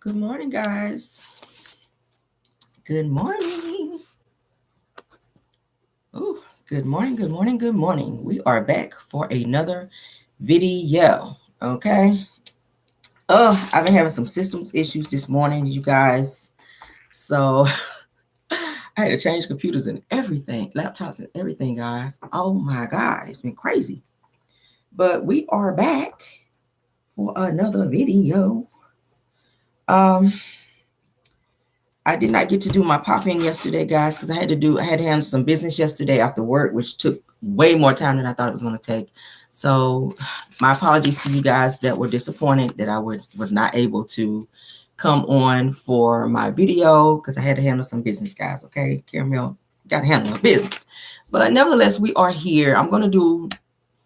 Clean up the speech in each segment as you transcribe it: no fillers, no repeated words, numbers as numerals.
Good morning, guys. Good morning. Oh, good morning, good morning, good morning. We are back for another video. Okay. I've been having some systems issues this morning, you guys. So I had to change computers and everything, laptops and everything, guys. Oh my God, it's been crazy. But we are back for another video. I did not get to do my pop-in yesterday, guys, because I had to handle some business yesterday after work, which took way more time than I thought it was going to take. So my apologies to you guys that were disappointed that I was not able to come on for my video because I had to handle some business, guys. Okay, Caramel, got to handle my business. But nevertheless, we are here. I'm going to do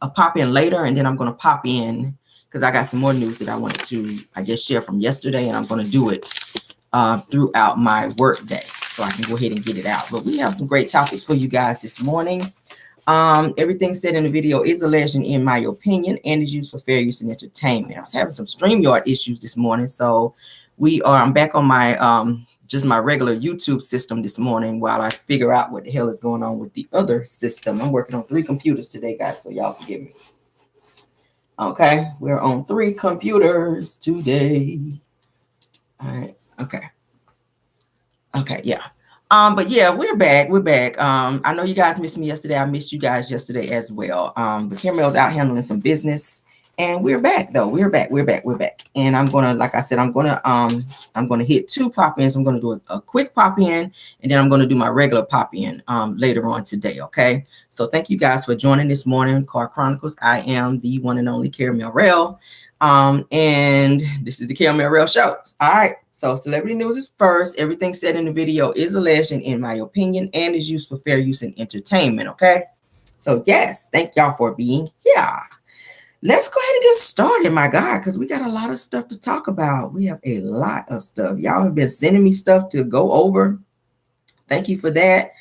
a pop-in later, and then I'm going to pop in because I got some more news that I wanted to, I guess, share from yesterday, and I'm going to do it throughout my work day so I can go ahead and get it out. But we have some great topics for you guys this morning. Everything said in the video is alleged in my opinion and is used for fair use and entertainment. I was having some StreamYard issues this morning, so I'm back on my just my regular YouTube system this morning while I figure out what the hell is going on with the other system. I'm working on 3 computers today, guys, so y'all forgive me. Okay, we're on 3 computers today. All right. Okay, yeah. But yeah, we're back. I know you guys missed me yesterday. I missed you guys yesterday as well. But Caramel's out handling some business, and we're back though. We're back. And I'm gonna, like I said, I'm gonna hit 2 pop-ins. I'm gonna do a quick pop-in, and then I'm gonna do my regular pop-in later on today. Okay. So thank you guys for joining this morning, Chronicles. I am the one and only Caramel Rell. And this is the Caramel Rell Show. All right. So celebrity news is first. Everything said in the video is alleged in my opinion and is used for fair use and entertainment. Okay. So yes, thank y'all for being here. Let's go ahead and get started, my God, because we got a lot of stuff to talk about. We have a lot of stuff. Y'all have been sending me stuff to go over. Thank you for that.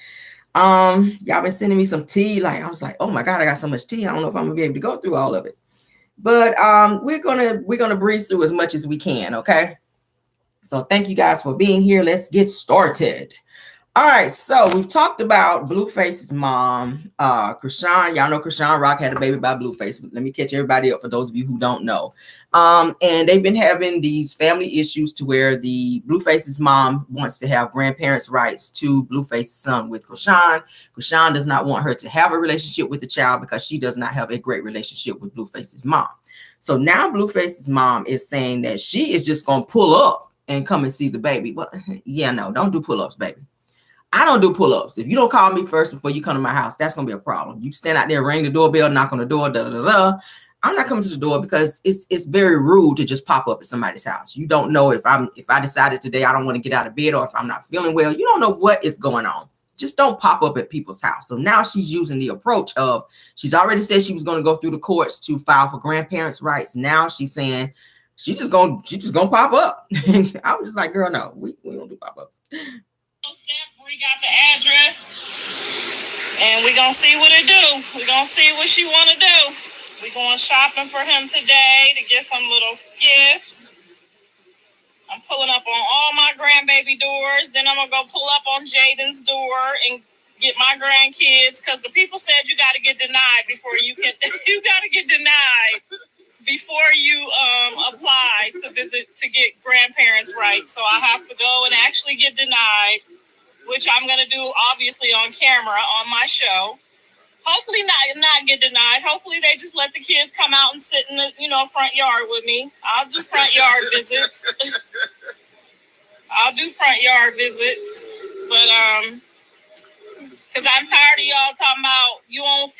Y'all been sending me some tea. Like I was like, oh my God, I got so much tea. I don't know if I'm gonna be able to go through all of it. But we're gonna breeze through as much as we can, okay? So thank you guys for being here. Let's get started. All right, so we've talked about Blueface's mom, Chrisean. Y'all know Chrisean Rock had a baby by Blueface. Let me catch everybody up for those of you who don't know. And they've been having these family issues to where the Blueface's mom wants to have grandparents' rights to Blueface's son with Chrisean. Chrisean does not want her to have a relationship with the child because she does not have a great relationship with Blueface's mom. So now Blueface's mom is saying that she is just going to pull up and come and see the baby. Well, yeah, no, don't do pull-ups, baby. I don't do pull-ups. If you don't call me first before you come to my house, that's going to be a problem. You stand out there, ring the doorbell, knock on the door, I'm not coming to the door because it's very rude to just pop up at somebody's house. You don't know if I decided today I don't want to get out of bed or if I'm not feeling well. You don't know what is going on. Just don't pop up at people's house. So now she's using the approach of, she's already said she was going to go through the courts to file for grandparents' rights. Now she's saying she just gonna pop up. I was just like, girl, no, we don't do pop-ups. We got the address, and we're going to see what it do. We're going to see what she want to do. We're going shopping for him today to get some little gifts. I'm pulling up on all my grandbaby doors. Then I'm going to go pull up on Jaden's door and get my grandkids, because the people said you got to get denied before you can. You got to get denied before you apply to get grandparents' rights. So I have to go and actually get denied, which I'm going to do obviously on camera on my show. Hopefully not get denied. Hopefully they just let the kids come out and sit in the front yard with me. I'll do front yard visits. But because I'm tired of y'all talking about you won't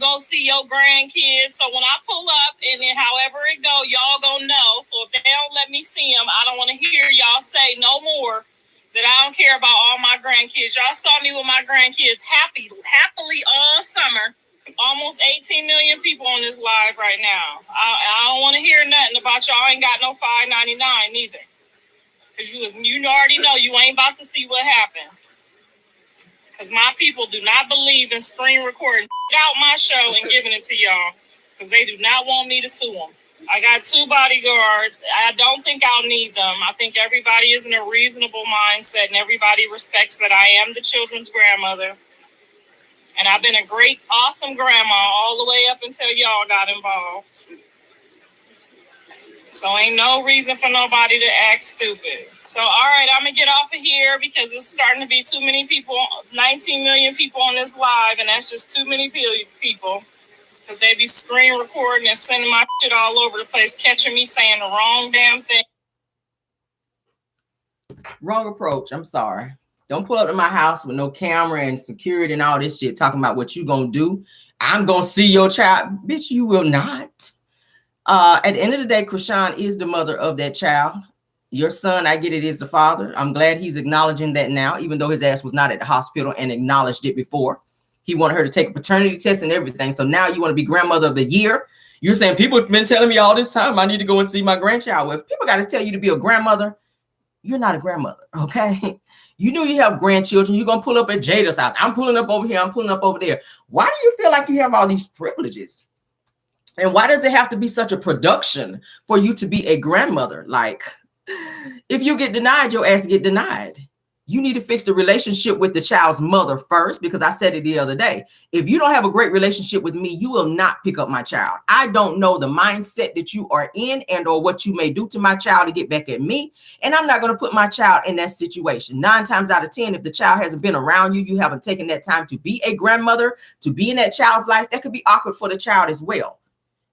go see your grandkids. So when I pull up and then however it go, y'all gonna know. So if they don't let me see them, I don't want to hear y'all say no more that I don't care about all my grandkids. Y'all saw me with my grandkids happily all summer. Almost 18 million people on this live right now. I don't want to hear nothing about y'all ain't got no $5.99 neither. Because you already know you ain't about to see what happened. Because my people do not believe in screen recording out my show and giving it to y'all. Because they do not want me to sue them. I got 2 bodyguards. I don't think I'll need them. I think everybody is in a reasonable mindset and everybody respects that I am the children's grandmother. And I've been a great, awesome grandma all the way up until y'all got involved. So ain't no reason for nobody to act stupid. So, all right, I'm going to get off of here because it's starting to be too many people, 19 million people on this live, and that's just too many people. Because they be screen recording and sending my shit all over the place, catching me saying the wrong damn thing. Wrong approach. I'm sorry. Don't pull up to my house with no camera and security and all this shit talking about what you gonna do. I'm gonna see your child. Bitch, you will not. At the end of the day, Krishan is the mother of that child. Your son, I get it, is the father. I'm glad he's acknowledging that now, even though his ass was not at the hospital and acknowledged it before. He wanted her to take a paternity test and everything. So now you want to be grandmother of the year. You're saying people have been telling me all this time I need to go and see my grandchild. Well, if people got to tell you to be a grandmother, you're not a grandmother, okay? You know you have grandchildren. You're going to pull up at Jada's house. I'm pulling up over here. I'm pulling up over there. Why do you feel like you have all these privileges? And why does it have to be such a production for you to be a grandmother? Like, if you get denied, your ass get denied. You need to fix the relationship with the child's mother first, because I said it the other day. If you don't have a great relationship with me, you will not pick up my child. I don't know the mindset that you are in and or what you may do to my child to get back at me. And I'm not going to put my child in that situation. 9 times out of 10, if the child hasn't been around you, you haven't taken that time to be a grandmother, to be in that child's life, that could be awkward for the child as well.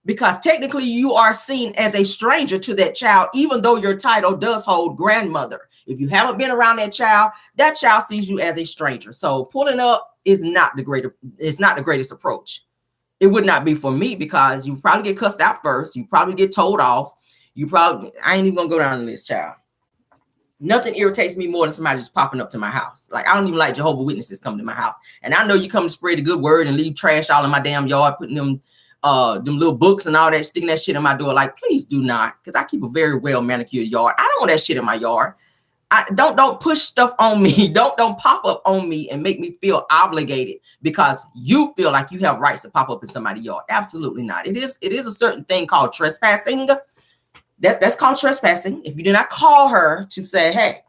Because technically you are seen as a stranger to that child, even though your title does hold grandmother. If you haven't been around that child sees you as a stranger. So pulling up is not the greatest approach. It would not be for me, because you probably get cussed out first. You probably get told off. I ain't even gonna go down the list, child. Nothing irritates me more than somebody just popping up to my house. Like, I don't even like Jehovah's Witnesses coming to my house. And I know you come to spread the good word and leave trash all in my damn yard, putting them little books and all that, sticking that shit in my door. Like, please do not, because I keep a very well manicured yard. I don't want that shit in my yard. Don't push stuff on me. Don't pop up on me and make me feel obligated because you feel like you have rights to pop up in somebody's yard. Absolutely not. It is a certain thing called trespassing. That's called trespassing. If you do not call her to say, hey,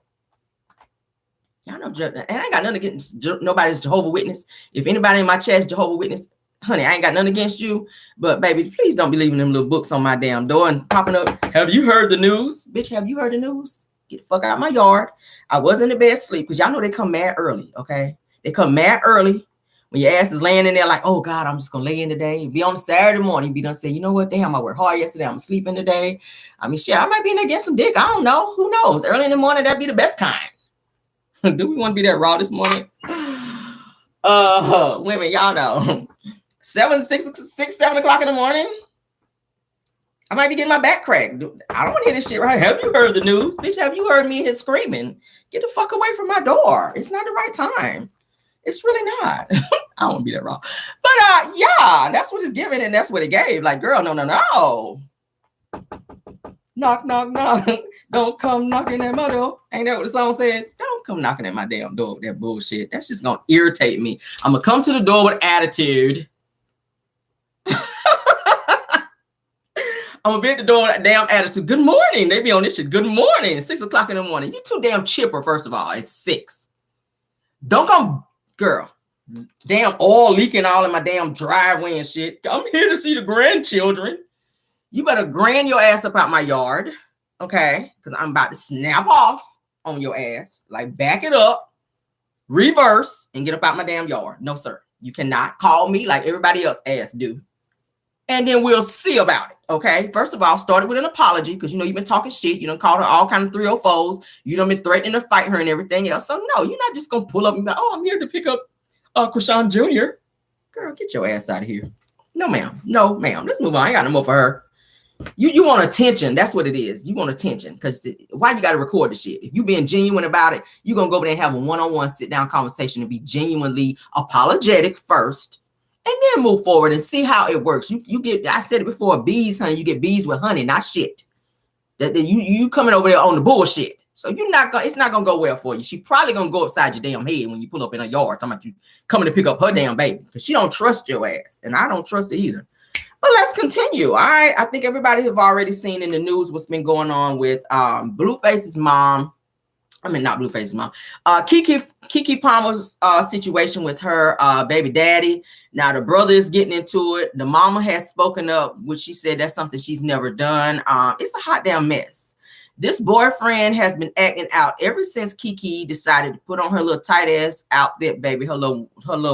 y'all know, and I ain't got nothing against nobody's Jehovah's Witness. If anybody in my chat is Jehovah's Witness, honey, I ain't got nothing against you, but baby, please don't be leaving them little books on my damn door and popping up. Have you heard the news? Bitch, have you heard the news? Get the fuck out of my yard. I was in the bed asleep, because y'all know they come mad early, okay? They come mad early when your ass is laying in there like, oh God, I'm just gonna lay in today. Be on Saturday morning, be done say, you know what, damn, I worked hard yesterday, I'm sleeping today. I mean, shit, I might be in there getting some dick. I don't know. Who knows? Early in the morning, that'd be the best kind. Do we want to be that raw this morning? Women, y'all know. 7 o'clock in the morning, I might be getting my back cracked. I don't want to hear this shit, right? Have you heard the news? Bitch, have you heard me here screaming? Get the fuck away from my door. It's not the right time. It's really not. I don't want to be that raw. But yeah, that's what it's giving and that's what it gave. Like, girl, no. Knock, knock, knock. Don't come knocking at my door. Ain't that what the song said? Don't come knocking at my damn door with that bullshit. That's just going to irritate me. I'm going to come to the door with attitude. I'm gonna be at the door with that damn attitude. Good morning. They be on this shit. Good morning. 6 o'clock in the morning. You too damn chipper, first of all. It's 6. Don't come, girl. Damn oil leaking all in my damn driveway and shit. I'm here to see the grandchildren. You better grand your ass up out my yard, okay? Because I'm about to snap off on your ass. Like, back it up, reverse, and get up out my damn yard. No, sir. You cannot call me like everybody else ass do. And then we'll see about it, okay? First of all, started with an apology, because you know you've been talking shit. You done called her all kind of 304s. You done been threatening to fight her and everything else. So no, you're not just gonna pull up and be like, oh, I'm here to pick up Krishan Jr. Girl, get your ass out of here. No, ma'am. No, ma'am. Let's move on. I ain't got no more for her. You want attention. That's what it is. You want attention, because why you got to record the shit? If you being genuine about it, you're gonna go over there and have a one-on-one sit-down conversation and be genuinely apologetic first. And then move forward and see how it works. You get, I said it before, bees, honey. You get bees with honey, not shit. That you coming over there on the bullshit. So it's not gonna go well for you. She probably gonna go upside your damn head when you pull up in her yard talking about you coming to pick up her damn baby, because she don't trust your ass, and I don't trust it either. Well, let's continue. All right. I think everybody have already seen in the news what's been going on with Blueface's mom. I mean, not Blueface's mom. Keke Palmer's situation with her baby daddy. Now the brother is getting into it. The mama has spoken up, which she said that's something she's never done. It's a hot damn mess. This boyfriend has been acting out ever since Keke decided to put on her little tight ass outfit, baby, her little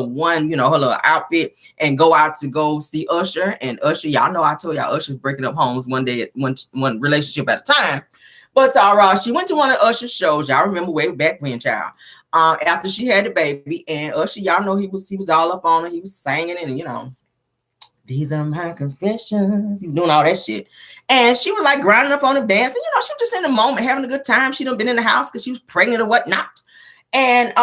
one, her little outfit, and go out to go see Usher. And Usher, y'all know I told y'all Usher's breaking up homes one relationship at a time. But she went to one of Usher's shows. Y'all remember way back when, child. After she had the baby, and Usher, y'all know he was all up on her. He was singing and these are my confessions. He was doing all that shit. And she was like grinding up on him, dancing. She was just in the moment, having a good time. She done been in the house because she was pregnant or whatnot. And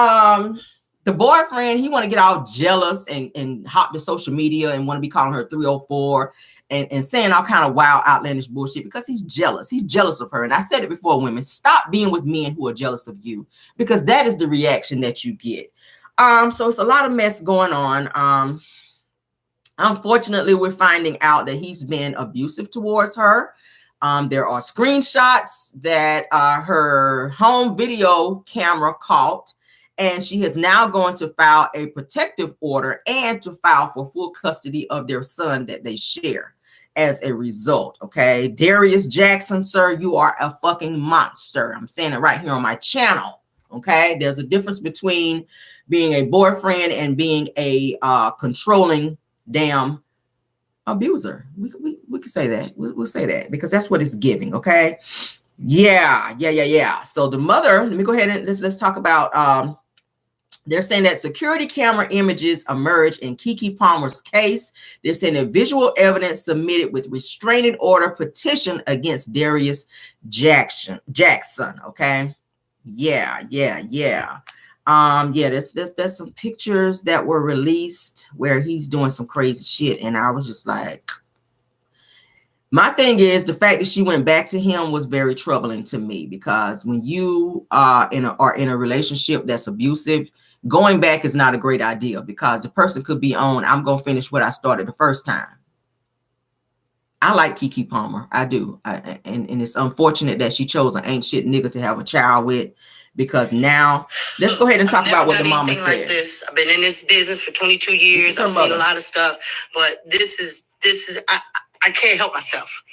the boyfriend, he want to get all jealous and hop to social media and want to be calling her 304 and saying all kind of wild, outlandish bullshit because he's jealous. He's jealous of her. And I said it before, women, stop being with men who are jealous of you because that is the reaction that you get. So it's a lot of mess going on. Unfortunately, we're finding out that he's been abusive towards her. There are screenshots that her home video camera caught, and she is now going to file a protective order and to file for full custody of their son that they share as a result. Okay, Darius Jackson, sir, you are a fucking monster. I'm saying it right here on my channel. Okay, there's a difference between being a boyfriend and being a controlling damn abuser. We could say that. We'll say that because that's what it's giving. Okay. Yeah. So the mother, let me go ahead and let's talk about they're saying that security camera images emerge in Keke Palmer's case. They're saying that visual evidence submitted with restraining order petition against Darius Jackson. Okay. Yeah. There's some pictures that were released where he's doing some crazy shit, and I was just like, my thing is the fact that she went back to him was very troubling to me because when you are in a relationship that's abusive, going back is not a great idea because the person could be on, I'm gonna finish what I started the first time. I like Keke Palmer, I do, and it's unfortunate that she chose an ain't shit nigga to have a child with. Because now, let's go ahead and talk about what the mama said. Like this. I've been in this business for 22 years. I've seen a lot of stuff, but this is I can't help myself.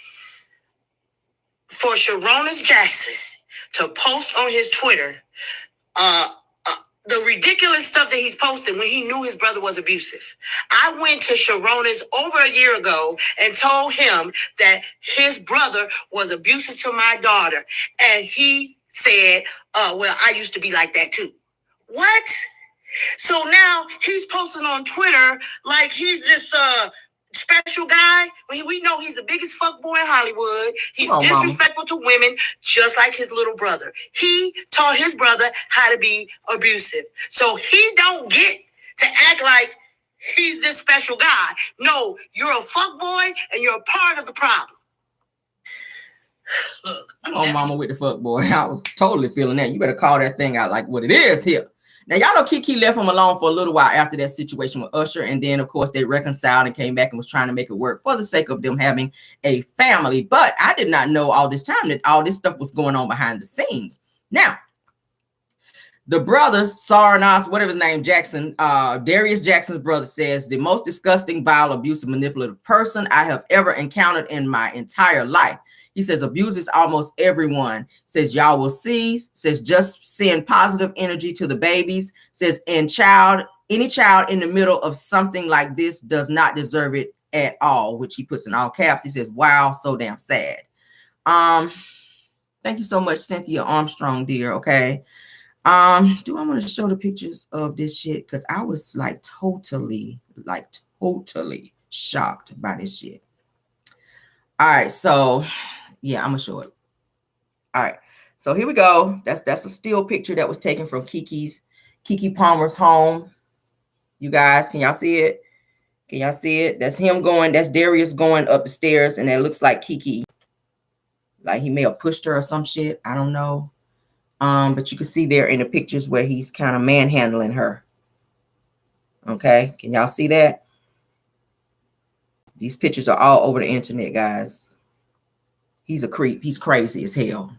For Sharonis Jackson to post on his Twitter, the ridiculous stuff that he's posting when he knew his brother was abusive. I went to Sharonis over a year ago and told him that his brother was abusive to my daughter, and he said, well, I used to be like that too. What? So now he's posting on Twitter like he's this special guy. We know he's the biggest fuckboy in Hollywood. He's disrespectful to women, just like his little brother. He taught his brother how to be abusive. So he don't get to act like he's this special guy. No, you're a fuckboy and you're a part of the problem. Look, mama with the fuck boy. I was totally feeling that. You better call that thing out like what it is here. Now, y'all know Keke left him alone for a little while after that situation with Usher. And then, of course, they reconciled and came back and was trying to make it work for the sake of them having a family. But I did not know all this time that all this stuff was going on behind the scenes. Now, the brothers, Sarnas, whatever his name, Jackson, Darius Jackson's brother says, the most disgusting, vile, abusive, manipulative person I have ever encountered in my entire life. He says abuses almost everyone. Says y'all will see. Says just send positive energy to the babies. Says any child in the middle of something like this does not deserve it at all, which he puts in all caps. He says, wow, so damn sad. Thank you so much, Cynthia Armstrong, dear. Okay. Do I want to show the pictures of this shit? Because I was like totally shocked by this shit. All right, so yeah, I'm gonna show it. All right, so here we go. That's a still picture that was taken from Keke Palmer's home. You guys, can y'all see it? Can y'all see it? That's him going. That's Darius going up the stairs, and it looks like Keke, like he may have pushed her or some shit. I don't know. But you can see there in the pictures where he's kind of manhandling her. Okay, can y'all see that? These pictures are all over the internet, guys. He's a creep. He's crazy as hell.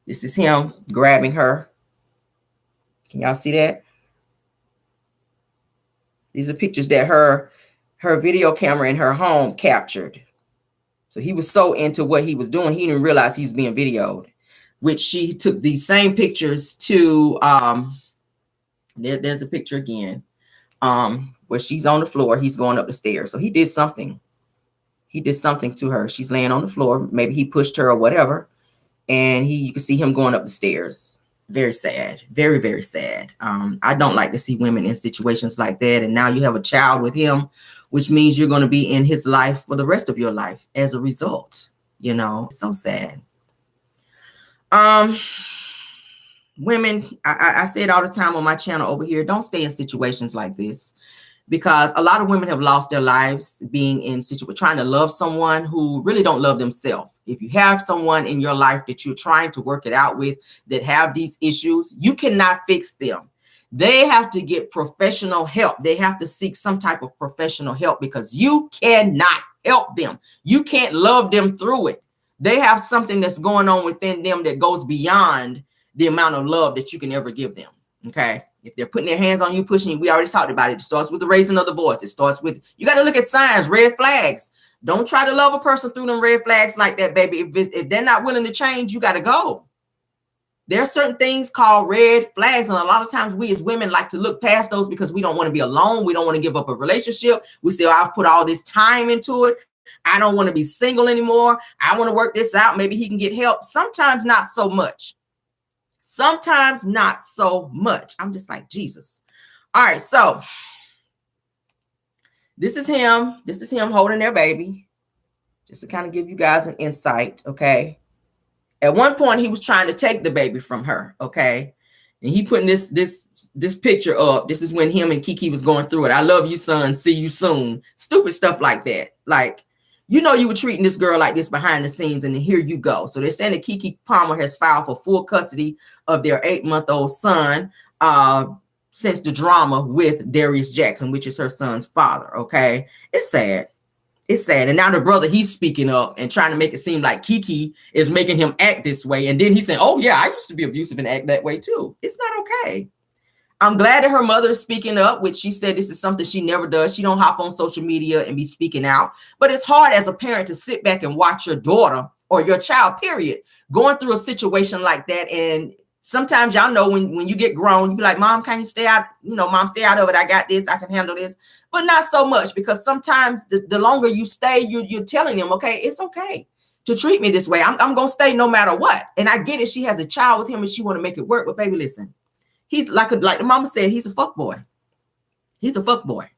This is him grabbing her. Can y'all see that? These are pictures that her video camera in her home captured. So he was so into what he was doing, he didn't realize he was being videoed, which she took these same pictures to, there's a picture again, where she's on the floor, he's going up the stairs. So he did something. He did something to her. She's laying on the floor. Maybe he pushed her or whatever. And you can see him going up the stairs. Very sad. Very, very sad. I don't like to see women in situations like that. And now you have a child with him, which means you're going to be in his life for the rest of your life as a result. You know, it's so sad. Women, I say it all the time on my channel over here, don't stay in situations like this, because a lot of women have lost their lives being in trying to love someone who really don't love themselves. If you have someone in your life that you're trying to work it out with that have these issues, you cannot fix them. They have to get professional help. They have to seek some type of professional help, because you cannot help them. You can't love them through it. They have something that's going on within them that goes beyond the amount of love that you can ever give them. Okay. If they're putting their hands on you, pushing you, we already talked about it. It starts with the raising of the voice. It starts with, you got to look at signs, red flags. Don't try to love a person through them red flags like that, baby. If they're not willing to change, you got to go. There are certain things called red flags. And a lot of times we as women like to look past those because we don't want to be alone. We don't want to give up a relationship. We say, oh, I've put all this time into it. I don't want to be single anymore. I want to work this out. Maybe he can get help. Sometimes not so much. Sometimes not so much. I'm just like, Jesus. All right. So this is him. This is him holding their baby. Just to kind of give you guys an insight. Okay. At one point, he was trying to take the baby from her. Okay. And he putting this picture up. This is when him and Keke was going through it. I love you, son. See you soon. Stupid stuff like that. Like, you know, you were treating this girl like this behind the scenes, and then here you go. So they're saying that Keke Palmer has filed for full custody of their 8-month-old son since the drama with Darius Jackson, which is her son's father. Okay. It's sad. It's sad. And now the brother, he's speaking up and trying to make it seem like Keke is making him act this way. And then he's saying, oh, yeah, I used to be abusive and act that way, too. It's not okay. I'm glad that her mother is speaking up, which she said this is something she never does. She don't hop on social media and be speaking out. But it's hard as a parent to sit back and watch your daughter or your child, period, going through a situation like that. And sometimes y'all know when you get grown, you be like, Mom, can you stay out? You know, Mom, stay out of it. I got this. I can handle this. But not so much, because sometimes the longer you stay, you're telling them, okay, it's okay to treat me this way. I'm going to stay no matter what. And I get it. She has a child with him and she want to make it work. But baby, listen. He's like the mama said, he's a fuck boy. He's a fuck boy.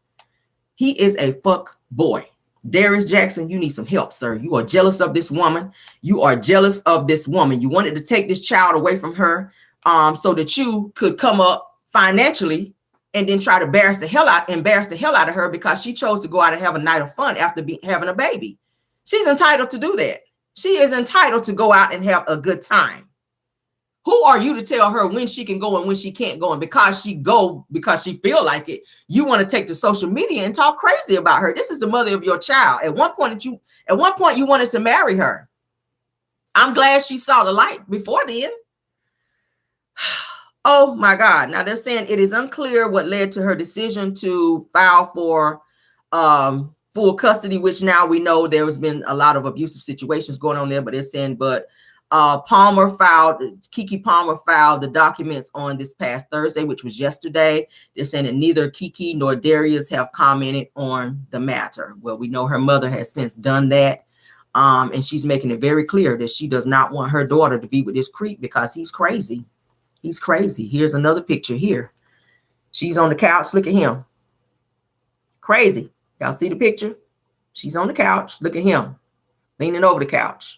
He is a fuck boy. Darius Jackson, you need some help, sir. You are jealous of this woman. You are jealous of this woman. You wanted to take this child away from her so that you could come up financially and then try to embarrass the hell out of her because she chose to go out and have a night of fun after having a baby. She's entitled to do that. She is entitled to go out and have a good time. Who are you to tell her when she can go and when she can't go? And because she feel like it, you want to take to social media and talk crazy about her. This is the mother of your child. At one point you wanted to marry her. I'm glad she saw the light before then. Oh my God. Now they're saying it is unclear what led to her decision to file for full custody, which now we know there has been a lot of abusive situations going on there, but they're saying, Keke Palmer filed the documents on this past Thursday, which was yesterday. They're saying that neither Keke nor Darius have commented on the matter. Well, we know her mother has since done that. And she's making it very clear that she does not want her daughter to be with this creep because he's crazy. He's crazy. Here's another picture here. She's on the couch. Look at him. Crazy. Y'all see the picture? She's on the couch. Look at him leaning over the couch.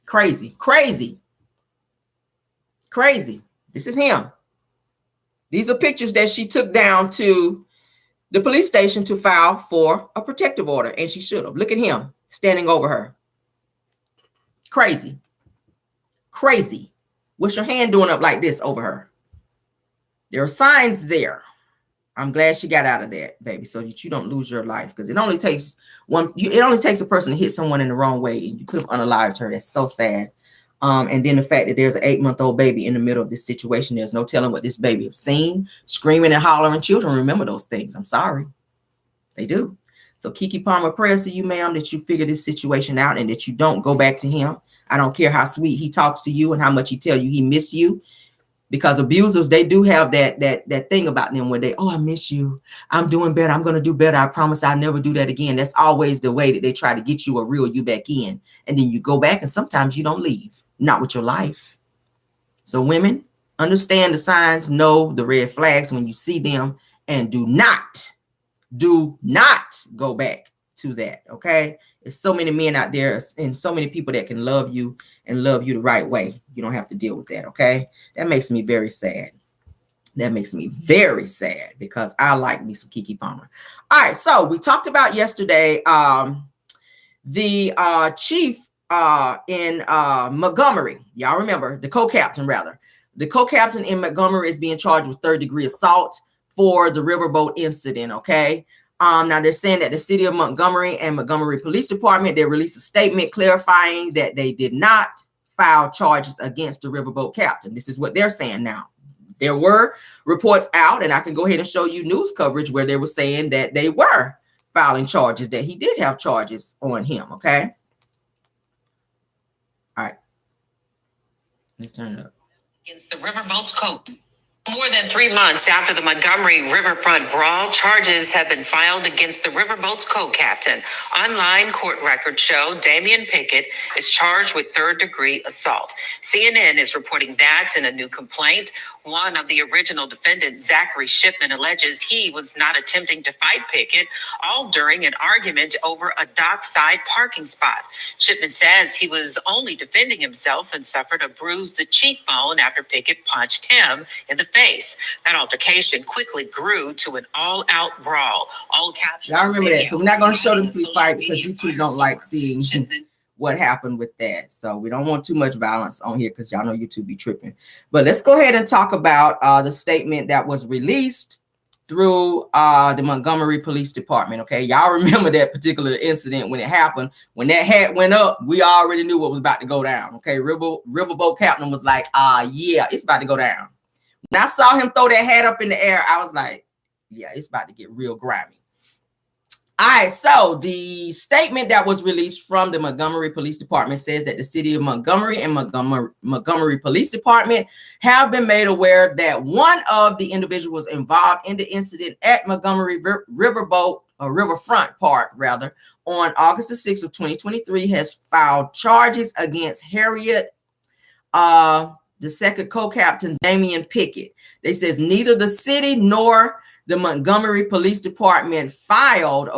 Crazy, crazy, crazy. This is him. These are pictures that she took down to the police station to file for a protective order, and she should have. Look at him standing over her. Crazy, crazy. What's your hand doing up like this over her? There are signs there. I'm glad she got out of that, baby, so that you don't lose your life, because it only takes it only takes a person to hit someone in the wrong way, and you could have unalived her. That's so sad. And then the fact that there's an 8-month-old baby in the middle of this situation, there's no telling what this baby has seen. Screaming and hollering children remember those things. I'm sorry. They do. So Keke Palmer, prayers to you, ma'am, that you figure this situation out and that you don't go back to him. I don't care how sweet he talks to you and how much he tell you he miss you. Because abusers, they do have that thing about them where they, oh, I miss you. I'm doing better. I'm going to do better. I promise I'll never do that again. That's always the way that they try to get you or reel you back in. And then you go back and sometimes you don't leave. Not with your life. So women, understand the signs, know the red flags when you see them, and do not go back to that. Okay. There's so many men out there and so many people that can love you and love you the right way. You don't have to deal with that. Okay. That makes me very sad. That makes me very sad because I like me some Keke Palmer. All right. So we talked about yesterday, the chief in Montgomery. Y'all remember the co-captain, rather. The co-captain in Montgomery is being charged with 3rd-degree assault for the riverboat incident. Okay. Now they're saying that the city of Montgomery and Montgomery Police Department, they released a statement clarifying that they did not file charges against the riverboat captain. This is what they're saying now. There were reports out, and I can go ahead and show you news coverage where they were saying that they were filing charges, that he did have charges on him. Okay. All right. Let's turn it up. Against the riverboat's code. More than 3 months after the Montgomery riverfront brawl, charges have been filed against the riverboat's co-captain. Online court records show Damian Pickett is charged with 3rd-degree assault. CNN is reporting that in a new complaint. One of the original defendants, Zachary Shipman, alleges he was not attempting to fight Pickett, all during an argument over a dockside parking spot. Shipman says he was only defending himself and suffered a bruised cheekbone after Pickett punched him in the face. That altercation quickly grew to an all-out brawl. All captured. Y'all remember that. So we're not going to show them free fight because YouTube don't like seeing what happened with that. So we don't want too much violence on here because y'all know YouTube be tripping. But let's go ahead and talk about the statement that was released through the Montgomery Police Department. Okay, y'all remember that particular incident when it happened. When that hat went up, we already knew what was about to go down. Okay, riverboat captain was like, yeah, it's about to go down. When I saw him throw that hat up in the air, I was like, yeah, it's about to get real grimy. All right, so the statement that was released from the Montgomery Police Department says that the city of Montgomery and Montgomery Police Department have been made aware that one of the individuals involved in the incident at Montgomery Riverfront Park, rather, on August the 6th of 2023 has filed charges against Harriet, the second co-captain, Damian Pickett. They says neither the city nor the Montgomery Police Department filed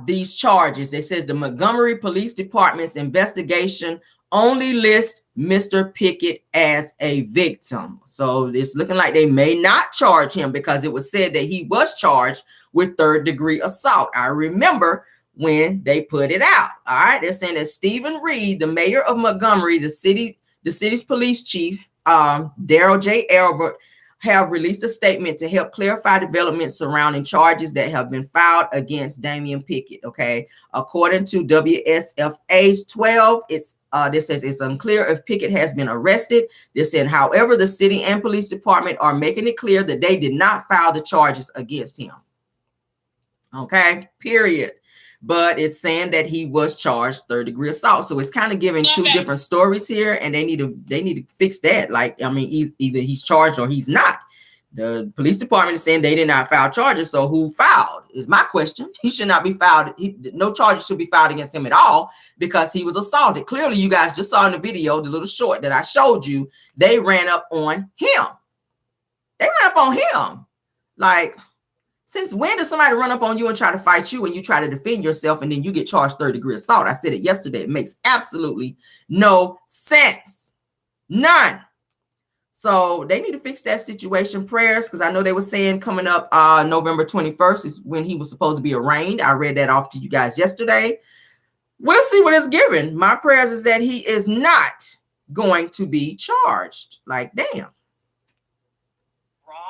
these charges. It says the Montgomery Police Department's investigation only lists Mr. Pickett as a victim. So it's looking like they may not charge him because it was said that he was charged with 3rd-degree assault. I remember when they put it out. All right, they're saying that Stephen Reid, the mayor of Montgomery, the city's police chief, Daryl J. Albert, have released a statement to help clarify developments surrounding charges that have been filed against Damian Pickett. Okay, according to WSFA's 12, this says it's unclear if Pickett has been arrested. They're saying, however, the city and police department are making it clear that they did not file the charges against him. Okay, period. But it's saying that he was charged 3rd-degree assault. So it's kind of giving two different stories here, and they need to fix that. Like, I mean, either he's charged or he's not. The police department is saying they did not file charges. So who filed is my question. He should not be filed. No charges should be filed against him at all because he was assaulted. Clearly, you guys just saw in the video, the little short that I showed you, they ran up on him. They ran up on him. Like, since when does somebody run up on you and try to fight you and you try to defend yourself and then you get charged 3rd-degree assault? I said it yesterday. It makes absolutely no sense. None. So they need to fix that situation. Prayers, because I know they were saying coming up November 21st is when he was supposed to be arraigned. I read that off to you guys yesterday. We'll see what it's given. My prayers is that he is not going to be charged. Like, damn.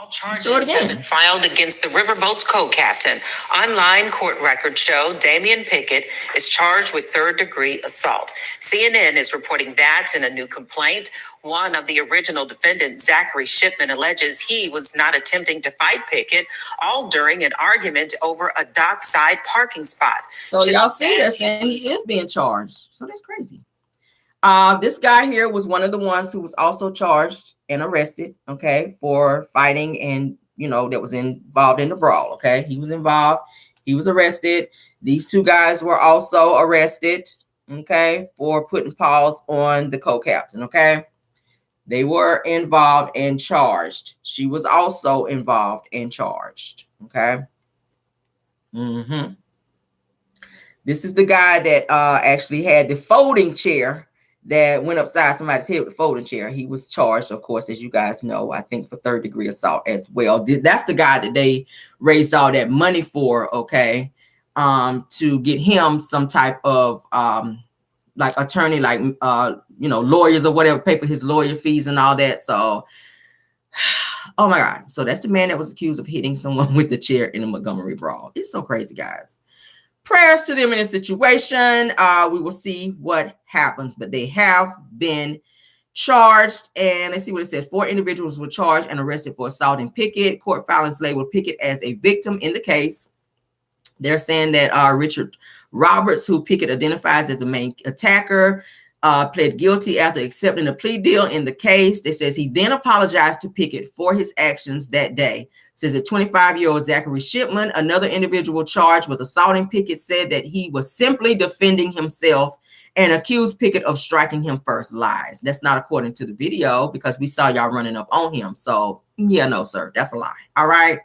All charges have been filed against the Riverboat's co-captain. Online court records show Damian Pickett is charged with third-degree assault. CNN is reporting that in a new complaint. One of the original defendants, Zachary Shipman, alleges he was not attempting to fight Pickett, all during an argument over a dockside parking spot. So y'all see this, and he is being charged. So that's crazy. This guy here was one of the ones who was also charged and arrested, okay, for fighting and, you know, that was involved in the brawl, okay? He was involved. He was arrested. These two guys were also arrested, okay, for putting paws on the co-captain, okay? They were involved and charged. She was also involved and charged, okay? This is the guy that actually had the folding chair that went upside somebody's head with a folding chair. He was charged, of course, as you guys know, I think for third-degree assault as well. That's the guy that they raised all that money for, okay, to get him some type of like attorney, like you know, lawyers or whatever, pay for his lawyer fees and all that. So, oh my God. So that's the man that was accused of hitting someone with the chair in the Montgomery brawl. It's so crazy, guys. Prayers to them in this situation. We will see what happens, but they have been charged. And let's see what it says. 4 individuals were charged and arrested for assaulting Pickett. Court filings labeled Pickett as a victim in the case. They're saying that Richard Roberts, who Pickett identifies as the main attacker, pled guilty after accepting a plea deal in the case. It says he then apologized to Pickett for his actions that day. It says that 25-year-old Zachary Shipman, another individual charged with assaulting Pickett, said that he was simply defending himself and accused Pickett of striking him first. Lies. That's not according to the video because we saw y'all running up on him. So yeah, no, sir, that's a lie. All right.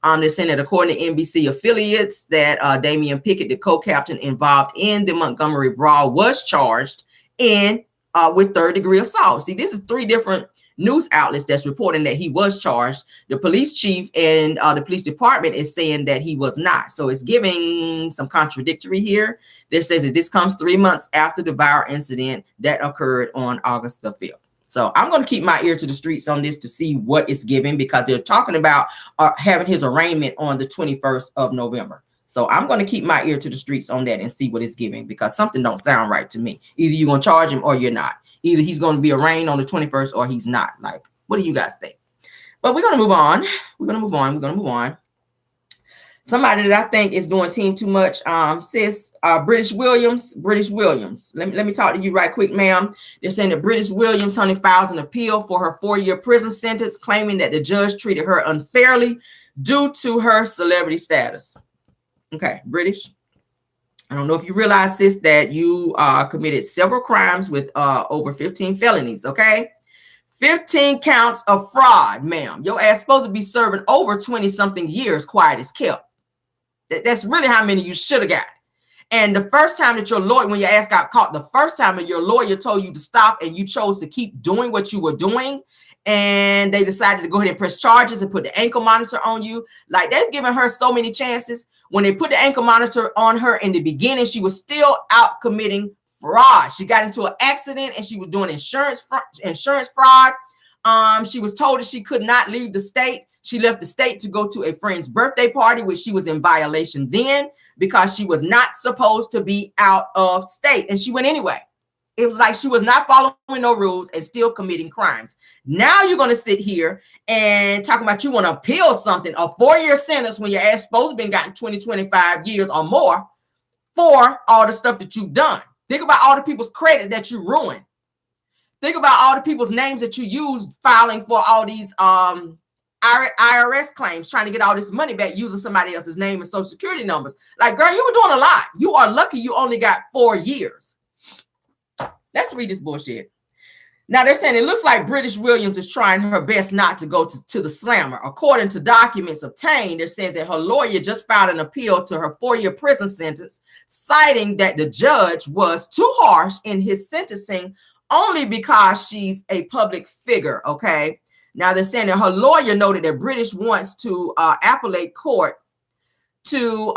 They're saying that according to NBC affiliates that Damian Pickett, the co-captain involved in the Montgomery brawl, was charged with third-degree assault. See, this is 3 different news outlets that's reporting that he was charged. The police chief and the police department is saying that he was not. So it's giving some contradictory here. That says that this comes 3 months after the viral incident that occurred on August the 5th. So I'm going to keep my ear to the streets on this to see what it's giving, because they're talking about having his arraignment on the 21st of November. So I'm going to keep my ear to the streets on that and see what it's giving, because something don't sound right to me. Either you're going to charge him or you're not. Either he's going to be arraigned on the 21st or he's not. Like, what do you guys think? But we're going to move on. We're going to move on. We're going to move on. Somebody that I think is doing team too much, Brittish Williams. Let me talk to you right quick, ma'am. They're saying that Brittish Williams, honey, files an appeal for her 4-year prison sentence, claiming that the judge treated her unfairly due to her celebrity status. Okay, Brittish. I don't know if you realize, sis, that you committed several crimes with over 15 felonies, okay? 15 counts of fraud, ma'am. Your ass supposed to be serving over 20-something years, quiet as kept. That's really how many you should have got. And the first time that your lawyer, when your ass got caught, the first time that your lawyer told you to stop and you chose to keep doing what you were doing, and they decided to go ahead and press charges and put the ankle monitor on you. Like, they've given her so many chances. When they put the ankle monitor on her in the beginning, she was still out committing fraud. She got into an accident and she was doing insurance fraud. She was told that she could not leave the state. She left the state to go to a friend's birthday party, which she was in violation then because she was not supposed to be out of state. And she went anyway. It was like she was not following no rules and still committing crimes. Now you're going to sit here and talk about you want to appeal something, a 4-year sentence when your ass supposed to been gotten 20, 25 years or more for all the stuff that you've done. Think about all the people's credit that you ruined. Think about all the people's names that you used filing for all these IRS claims, trying to get all this money back using somebody else's name and social security numbers. Like, girl, you were doing a lot. You are lucky you only got 4 years. Let's read this bullshit. Now, they're saying it looks like Brittish Williams is trying her best not to go to the slammer. According to documents obtained, it says that her lawyer just filed an appeal to her 4-year prison sentence, citing that the judge was too harsh in his sentencing only because she's a public figure, okay? Now, they're saying that her lawyer noted that Brittish wants to appellate court to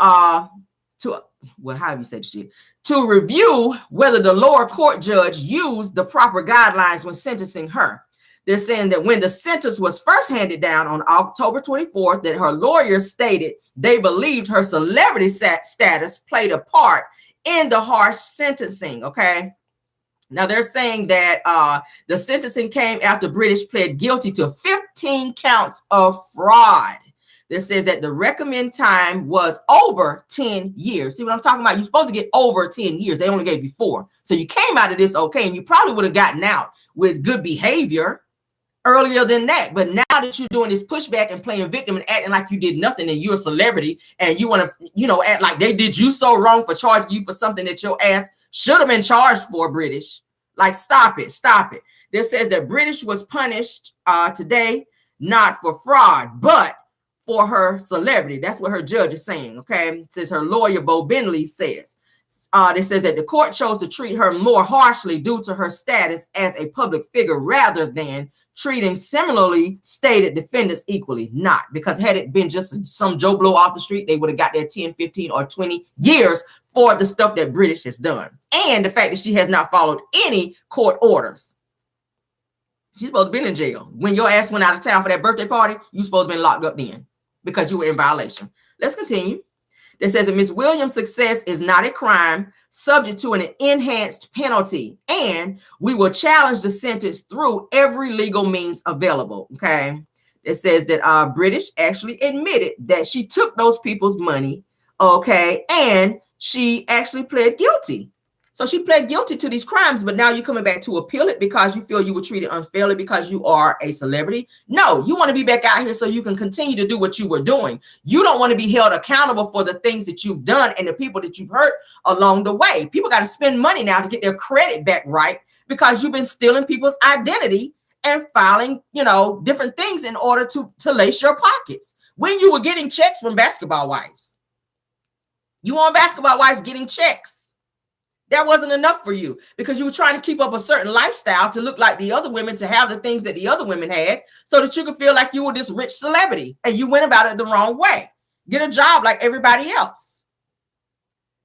well, how do you say this shit? To review whether the lower court judge used the proper guidelines when sentencing her. They're saying that when the sentence was first handed down on October 24th, that her lawyers stated they believed her celebrity status played a part in the harsh sentencing. Okay. Now they're saying that the sentencing came after Brittish pled guilty to 15 counts of fraud. That says that the recommended time was over 10 years. See what I'm talking about? You're supposed to get over 10 years. They only gave you 4. So you came out of this okay, and you probably would have gotten out with good behavior earlier than that. But now that you're doing this pushback and playing victim and acting like you did nothing and you're a celebrity and you want to, act like they did you so wrong for charging you for something that your ass should have been charged for, Brittish. Like, stop it. This says that Brittish was punished today, not for fraud, but for her celebrity. That's what her judge is saying, okay? It says her lawyer, Bo Bentley, says. It says that the court chose to treat her more harshly due to her status as a public figure rather than treating similarly stated defendants equally. Not because had it been just some Joe Blow off the street, they would have got their 10, 15, or 20 years for the stuff that Brittish has done. And the fact that she has not followed any court orders. She's supposed to be in jail. When your ass went out of town for that birthday party, you supposed to be locked up then because you were in violation. Let's continue. It says that Ms. Williams' success is not a crime subject to an enhanced penalty, and we will challenge the sentence through every legal means available. Okay. It says that Brittish actually admitted that she took those people's money. Okay. And she actually pled guilty. So she pled guilty to these crimes, but now you're coming back to appeal it because you feel you were treated unfairly because you are a celebrity. No, you want to be back out here so you can continue to do what you were doing. You don't want to be held accountable for the things that you've done and the people that you've hurt along the way. People got to spend money now to get their credit back right because you've been stealing people's identity and filing, different things in order to lace your pockets. When you were getting checks from basketball wives, you want basketball wives getting checks. That wasn't enough for you because you were trying to keep up a certain lifestyle to look like the other women, to have the things that the other women had so that you could feel like you were this rich celebrity, and you went about it the wrong way. Get a job like everybody else.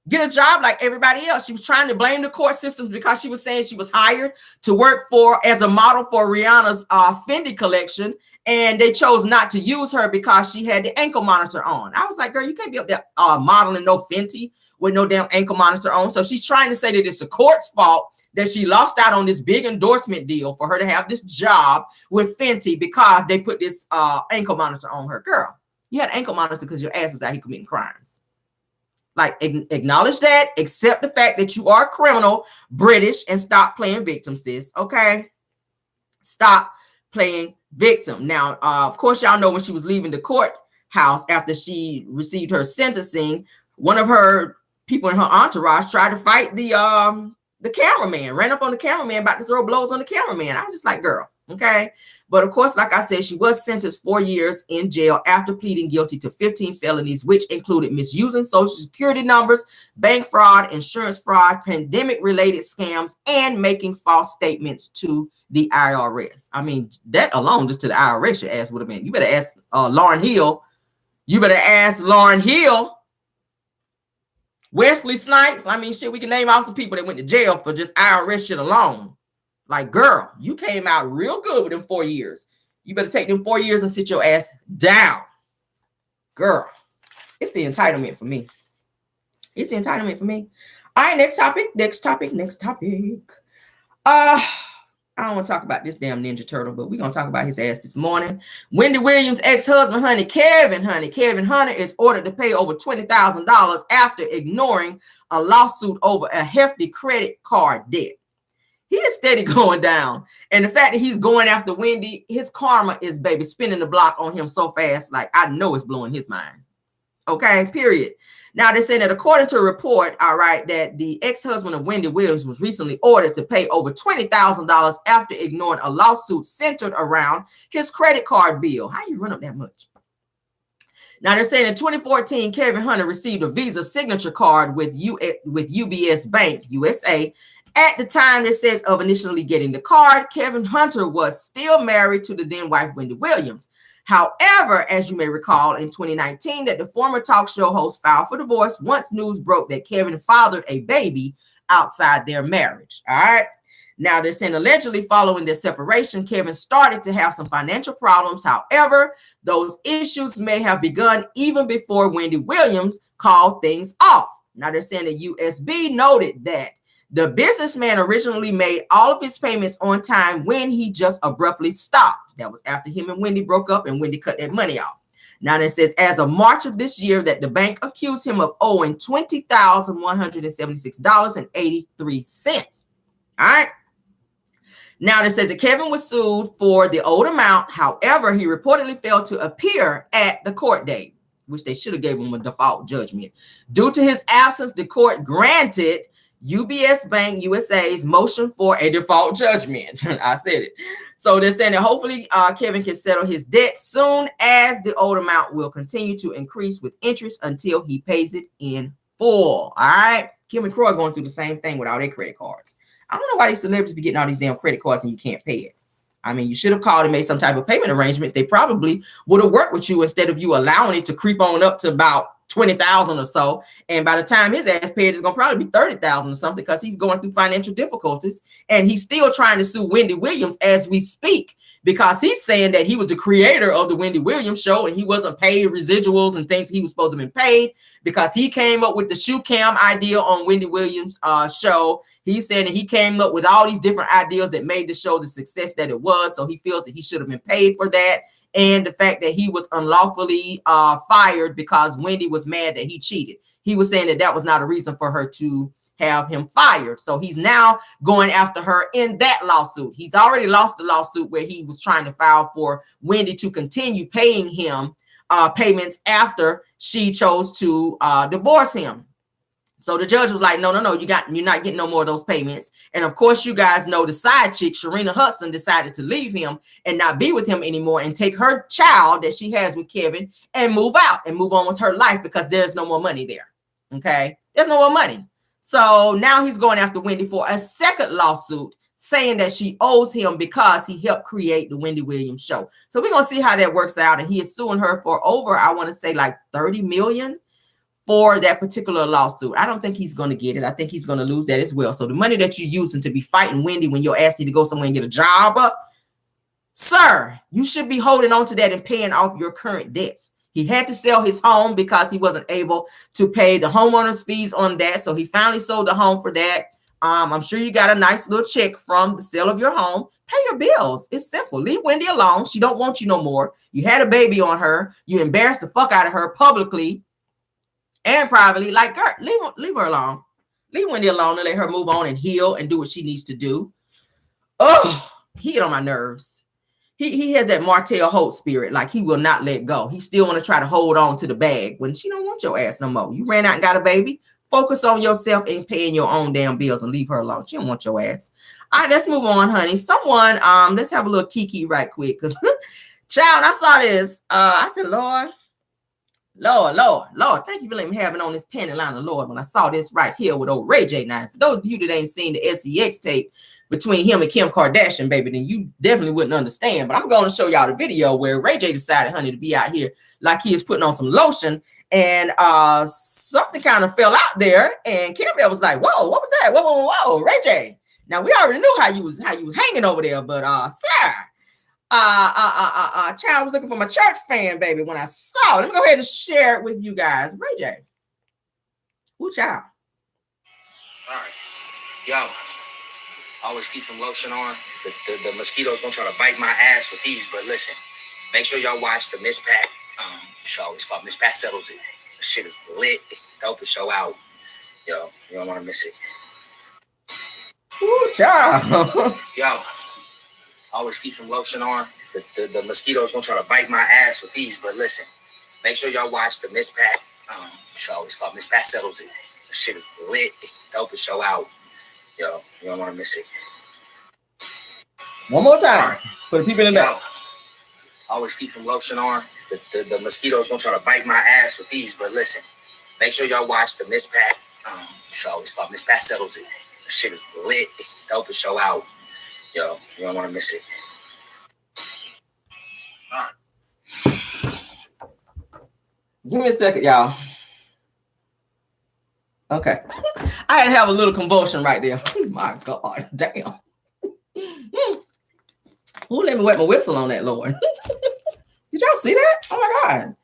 Get a job like everybody else. She was trying to blame the court systems because she was saying she was hired to work as a model for Rihanna's Fendi collection, and they chose not to use her because she had the ankle monitor on. I was like, girl, you can't be up there modeling no Fenty with no damn ankle monitor on. So she's trying to say that it's the court's fault that she lost out on this big endorsement deal for her to have this job with Fenty because they put this ankle monitor on her. Girl, you had ankle monitor because your ass was out here committing crimes. Like, acknowledge that, accept the fact that you are a criminal, Brittish, and stop playing victim, sis. Okay? Stop playing victim. Now, of course, y'all know when she was leaving the courthouse after she received her sentencing, one of her people in her entourage tried to fight the cameraman, ran up on the cameraman, about to throw blows on the cameraman. I was just like, girl, okay. But of course, like I said, she was sentenced 4 years in jail after pleading guilty to 15 felonies, which included misusing social security numbers, bank fraud, insurance fraud, pandemic-related scams, and making false statements to the IRS. I mean, that alone, just to the IRS, your ass would have been. You better ask Lauryn Hill. You better ask Lauryn Hill. Wesley Snipes. I mean, shit, we can name off some people that went to jail for just IRS shit alone. Like, girl, you came out real good with them 4 years. You better take them 4 years and sit your ass down. Girl, it's the entitlement for me. It's the entitlement for me. All right, next topic. I don't want to talk about this damn Ninja Turtle, but we're going to talk about his ass this morning. Wendy Williams' ex-husband, Kevin Hunter, is ordered to pay over $20,000 after ignoring a lawsuit over a hefty credit card debt. He is steady going down. And the fact that he's going after Wendy, his karma is, baby, spinning the block on him so fast, like, I know it's blowing his mind. Okay, period. Now, they're saying that according to a report, all right, that the ex-husband of Wendy Williams was recently ordered to pay over $20,000 after ignoring a lawsuit centered around his credit card bill. How you run up that much? Now, they're saying in 2014, Kevin Hunter received a Visa signature card with UBS Bank, USA. At the time, it says, of initially getting the card, Kevin Hunter was still married to the then wife, Wendy Williams. However, as you may recall, in 2019, that the former talk show host filed for divorce once news broke that Kevin fathered a baby outside their marriage. All right. Now, they're saying allegedly following their separation, Kevin started to have some financial problems. However, those issues may have begun even before Wendy Williams called things off. Now, they're saying the USB noted that the businessman originally made all of his payments on time when he just abruptly stopped. That was after him and Wendy broke up and Wendy cut that money off. Now, it says as of March of this year that the bank accused him of owing $20,176.83. All right. Now, it says that Kevin was sued for the owed amount. However, he reportedly failed to appear at the court date, which they should have gave him a default judgment. Due to his absence, the court granted UBS Bank USA's motion for a default judgment. I said it. So they're saying that hopefully Kevin can settle his debt soon, as the owed amount will continue to increase with interest until he pays it in full. All right. Kim and Croy are going through the same thing with all their credit cards. I don't know why these celebrities be getting all these damn credit cards and you can't pay it. I mean, you should have called and made some type of payment arrangements. They probably would have worked with you instead of you allowing it to creep on up to about 20,000 or so. And by the time his ass paid, it's going to probably be 30,000 or something, because he's going through financial difficulties. And he's still trying to sue Wendy Williams as we speak, because he's saying that he was the creator of the Wendy Williams show and he wasn't paid residuals and things he was supposed to have been paid, because he came up with the shoe cam idea on Wendy Williams' show. He's saying that he came up with all these different ideas that made the show the success that it was. So he feels that he should have been paid for that. And the fact that he was unlawfully fired because Wendy was mad that he cheated. He was saying that that was not a reason for her to have him fired. So he's now going after her in that lawsuit. He's already lost the lawsuit where he was trying to file for Wendy to continue paying him payments after she chose to divorce him. So the judge was like, no, you're not getting no more of those payments. And of course, you guys know the side chick, Sharina Hudson, decided to leave him and not be with him anymore and take her child that she has with Kevin and move out and move on with her life, because there's no more money there. Okay. There's no more money. So now he's going after Wendy for a second lawsuit, saying that she owes him because he helped create the Wendy Williams show. So we're going to see how that works out. And he is suing her for over, I want to say like 30 million for that particular lawsuit. I don't think he's going to get it. I think he's going to lose that as well. So the money that you're using to be fighting Wendy when you're asked you to go somewhere and get a job, sir, you should be holding on to that and paying off your current debts. He had to sell his home because he wasn't able to pay the homeowner's fees on that. So he finally sold the home for that. I'm sure you got a nice little check from the sale of your home. Pay your bills. It's simple. Leave Wendy alone. She don't want you no more. You had a baby on her. You embarrassed the fuck out of her publicly and privately. Like, girl, leave her alone. Leave Wendy alone and let her move on and heal and do what she needs to do. Oh, he get on my nerves. He has that Martell Holt spirit. Like, he will not let go. He still want to try to hold on to the bag when she don't want your ass no more. You ran out and got a baby. Focus on yourself and paying your own damn bills and leave her alone. She don't want your ass. All right, let's move on, honey. Someone, let's have a little Keke right quick. Because, child, I saw this. I said, Lord, thank you for letting me have it on this panty line of Lord when I saw this right here with old Ray J. Now, for those of you that ain't seen the SEX tape between him and Kim Kardashian, baby, then you definitely wouldn't understand. But I'm going to show y'all the video where Ray J decided, honey, to be out here like he is putting on some lotion, and something kind of fell out there, and Kim was like, whoa, what was that? Whoa, Ray J. Now, we already knew how you was hanging over there, but sir, child, was looking for my church fan, baby, when I saw it. Let me go ahead and share it with you guys. Ray J. Ooh, child. All right. Yo, always keep some lotion on. The mosquitoes gonna try to bite my ass with these, but listen, make sure y'all watch the Miss Pat show. It's called Miss Pat Settles It. The shit is lit. It's the dopest show out. Yo, you don't want to miss it. Ooh, child. Yo, always keep some lotion on. The mosquitoes gonna try to bite my ass with these, but listen, make sure y'all watch the Miss Pat show. It's called Miss Pat Settles It. The shit is lit. It's the dopest show out. Yo, you don't want to miss it. One more time for the people in the back. Always keep some lotion on. The mosquitoes gonna try to bite my ass with these, but listen, make sure y'all watch the Miss Pat show. It's called Miss Pat Settles It. The shit is lit. It's the dopest show out. Yo, you don't want to miss it. Give me a second, y'all. Okay. I had to have a little convulsion right there. Oh my God, damn. Who let me wet my whistle on that, Lord? Did y'all see that? Oh my God.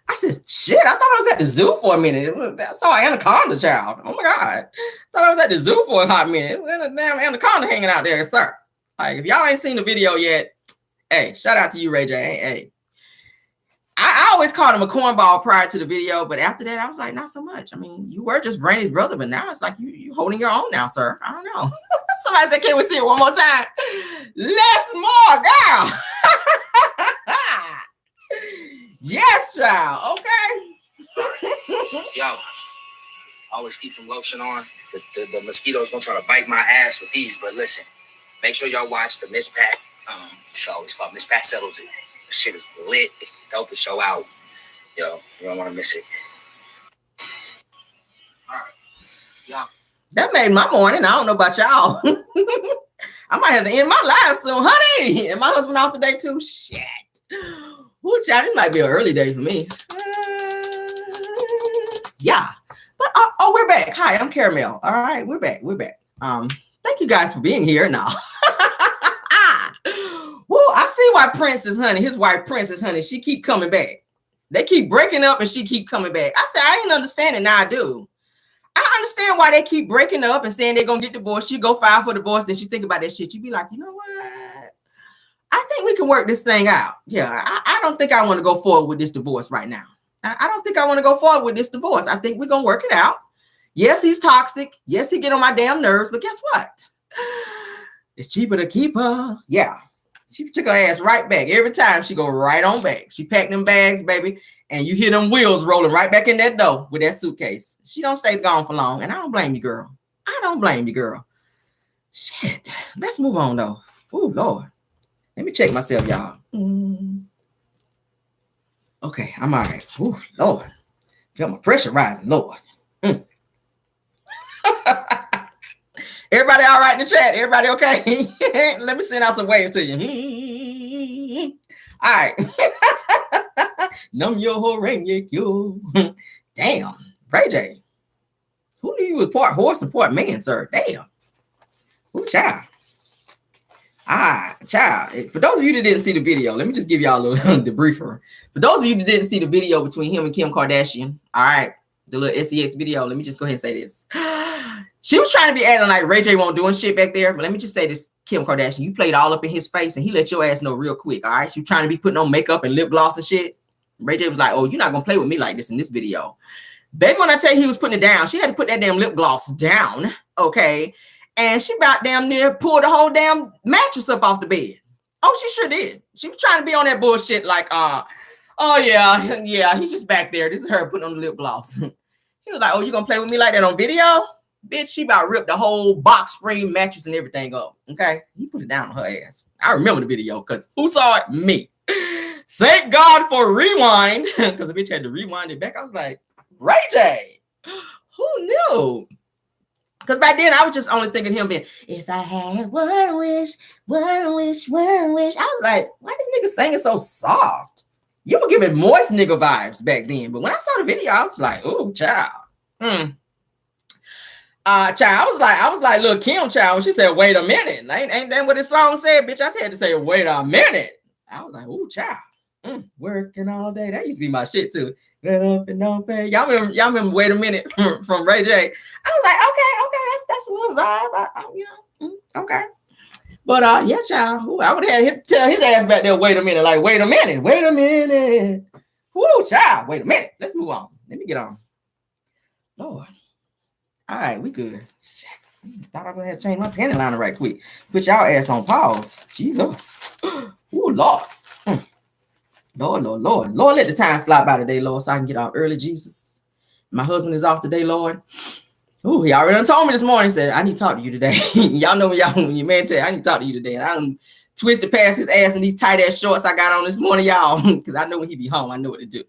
I said, shit, I thought I was at the zoo for a minute. I saw an anaconda, child. Oh my God. Thought I was at the zoo for a hot minute. It was a damn anaconda hanging out there, sir. Like, if y'all ain't seen the video yet, hey, shout out to you, Ray J. Hey. I always called him a cornball prior to the video, but after that, I was like, not so much. I mean, you were just Brandy's brother, but now it's like you holding your own now, sir. I don't know. Somebody said, can we see it one more time? Less more, girl. Yes, child. Okay. Yo, always keep some lotion on. The mosquitoes gonna try to bite my ass with these, but listen, make sure y'all watch the Miss Pat show. It's called Miss Pat Settles It. The shit is lit. It's the dopest show out. Yo, you don't want to miss it. All right. Yeah. That made my morning. I don't know about y'all. I might have to end my life soon, honey. And my husband off today too. Shit. Ooh, child, this might be an early day for me. Yeah. But we're back. Hi, I'm Caramel. All right, we're back. Thank you guys for being here now. Woo, I see why Princess, honey, his wife Princess, honey, she keep coming back. They keep breaking up and she keep coming back. I said, I didn't understand it. Now I do. I understand why they keep breaking up and saying they're gonna get divorced. You go file for divorce, then she think about that shit. You be like, you know what? I think we can work this thing out. Yeah, I don't think I want to go forward with this divorce right now. I don't think I want to go forward with this divorce. I think we're gonna work it out. Yes, he's toxic. Yes, he get on my damn nerves. But guess what? It's cheaper to keep her. Yeah. She took her ass right back. Every time she go right on back. She packed them bags, baby, and you hear them wheels rolling right back in that door with that suitcase. She don't stay gone for long, and I don't blame you, girl. I don't blame you, girl. Shit. Let's move on, though. Oh, Lord. Let me check myself, y'all. Okay, I'm all right. Oh, Lord. Feel my pressure rising, Lord. Everybody all right in the chat? Everybody okay? Let me send out some waves to you. All right. Num yo ho ring yo. Damn. Ray J. Who knew you was part horse and part man, sir? Damn. Ooh, child. Child. For those of you that didn't see the video, let me just give y'all a little debriefer. For those of you that didn't see the video between him and Kim Kardashian, all right, the little SEX video, let me just go ahead and say this. She was trying to be acting like Ray J won't doing shit back there, but let me just say this, Kim Kardashian, you played all up in his face and he let your ass know real quick, all right? You trying to be putting on makeup and lip gloss and shit. Ray J was like, oh, you're not going to play with me like this in this video. Baby, when I tell you he was putting it down, she had to put that damn lip gloss down, okay? And she about damn near pulled the whole damn mattress up off the bed. Oh, she sure did. She was trying to be on that bullshit like, oh, yeah, he's just back there. This is her putting on the lip gloss. He was like, oh, you going to play with me like that on video? Bitch, she about ripped the whole box spring mattress and everything up. Okay? He put it down on her ass. I remember the video because who saw it? Me. Thank God for rewind. Because the bitch had to rewind it back. I was like, Ray J, who knew? Because back then I was just only thinking him being, if I had one wish. I was like, why this nigga singing so soft? You were giving moist nigga vibes back then. But when I saw the video, I was like, ooh, child. Child, I was like little Kim, child, when she said, wait a minute. Ain't that what the song said, bitch? I had to say, wait a minute. I was like, ooh, child. Working all day. That used to be my shit too. Get up and don't pay. Y'all remember wait a minute from Ray J. I was like, okay, that's a little vibe. Okay. But yeah, child. Ooh, I would have had him tell his ass back there, wait a minute. Like, wait a minute. Woo, child, wait a minute. Let's move on. Let me get on. Lord. All right, we good. Shit. Thought I was gonna have to change my panty liner right quick. Put y'all ass on pause. Jesus. Ooh, Lord. Lord, let the time fly by today, Lord, so I can get out early, Jesus. My husband is off today, Lord. Ooh, he already told me this morning, said, I need to talk to you today. Y'all know when your man tell you, I need to talk to you today. And I done twisted past his ass in these tight ass shorts I got on this morning, y'all, because I know when he be home, I know what to do.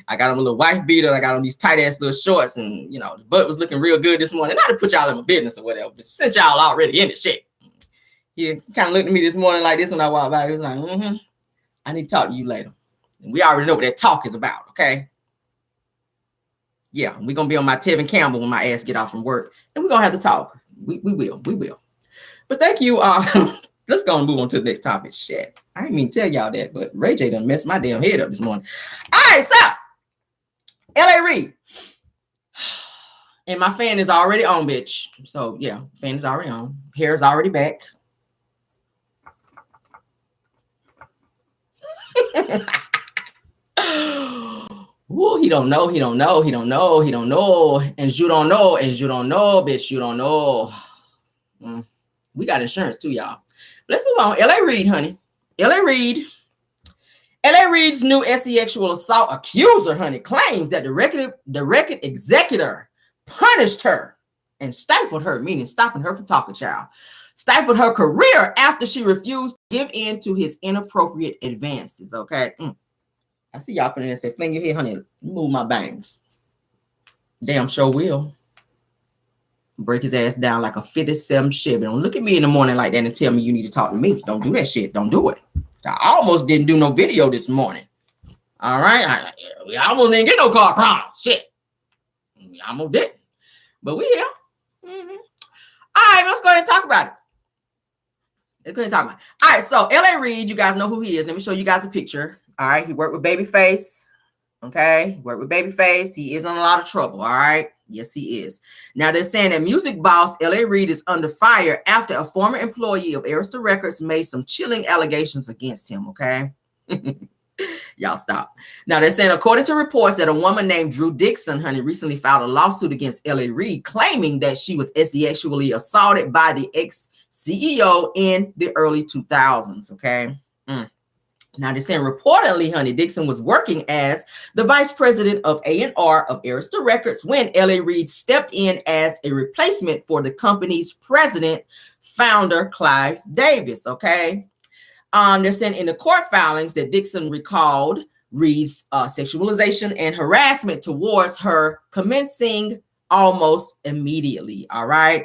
I got on a little wife beater. I got on these tight ass little shorts, and the butt was looking real good this morning. Not to put y'all in my business or whatever, but since y'all already in the shit, he kind of looked at me this morning like this when I walked by. He was like, I need to talk to you later. And we already know what that talk is about, okay? Yeah, we're gonna be on my Tevin Campbell when my ass get off from work, and we're gonna have to talk. We will. But thank you, Let's go and move on to the next topic. Shit. I didn't mean to tell y'all that, but Ray J done messed my damn head up this morning. All right, so L.A. Reid. And my fan is already on, bitch. So, yeah, fan is already on. Hair is already back. Ooh, he don't know. And you don't know, bitch, you don't know. We got insurance too, y'all. Let's move on. L.A. Reid, honey. L.A. Reid's new sexual assault accuser, honey, claims that the record executor punished her and stifled her, meaning stopping her from talking, child. Stifled her career after she refused to give in to his inappropriate advances, okay? I see y'all putting in and say, fling your hair, honey, move my bangs. Damn sure will. Break his ass down like a 57 Chevy. Don't look at me in the morning like that and tell me you need to talk to me. Don't do that shit. Don't do it. I almost didn't do no video this morning. All right. We almost didn't get no car crime. Shit. We almost did. But we here. Mm-hmm. All right, let's go ahead and talk about it. All right, so L.A. Reid, you guys know who he is. Let me show you guys a picture. All right, he worked with Babyface. Okay, He is in a lot of trouble. All right. Yes, he is. Now they're saying that music boss L.A. Reid is under fire after a former employee of Arista Records made some chilling allegations against him. Okay. Y'all stop. Now they're saying, according to reports, that a woman named Drew Dixon, honey, recently filed a lawsuit against L.A. Reid, claiming that she was sexually assaulted by the ex-CEO in the early 2000s. Okay. Now they're saying reportedly, honey, Dixon was working as the vice president of A&R of Arista Records when L.A. Reid stepped in as a replacement for the company's president, founder Clive Davis. Okay. They're saying in the court filings that Dixon recalled Reid's sexualization and harassment towards her commencing almost immediately. All right.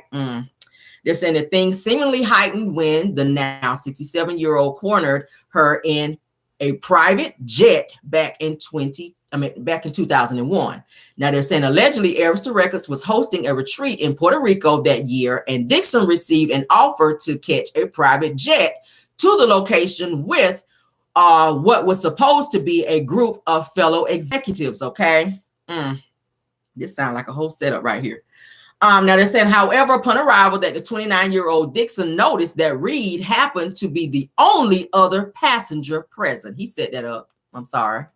They're saying that things seemingly heightened when the now 67-year-old cornered her in a private jet back in 2001. Now they're saying allegedly Arista Records was hosting a retreat in Puerto Rico that year, and Dixon received an offer to catch a private jet to the location with what was supposed to be a group of fellow executives. Okay. This sounds like a whole setup right here. Now they're saying, however, upon arrival, that the 29-year-old Dixon noticed that Reid happened to be the only other passenger present. He set that up. I'm sorry.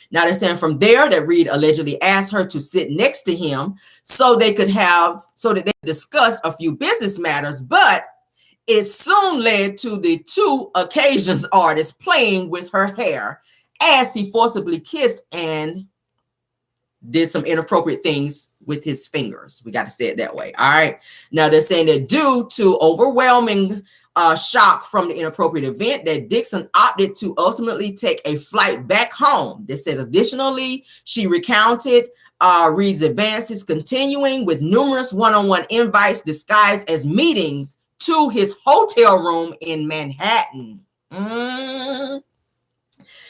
Now they're saying from there that Reid allegedly asked her to sit next to him so they could discuss a few business matters, but it soon led to the two occasions artist playing with her hair as he forcibly kissed and did some inappropriate things with his fingers. We got to say it that way. All right. Now they're saying that due to overwhelming shock from the inappropriate event, that Dixon opted to ultimately take a flight back home. They said additionally, she recounted Reid's advances, continuing with numerous one-on-one invites disguised as meetings to his hotel room in Manhattan.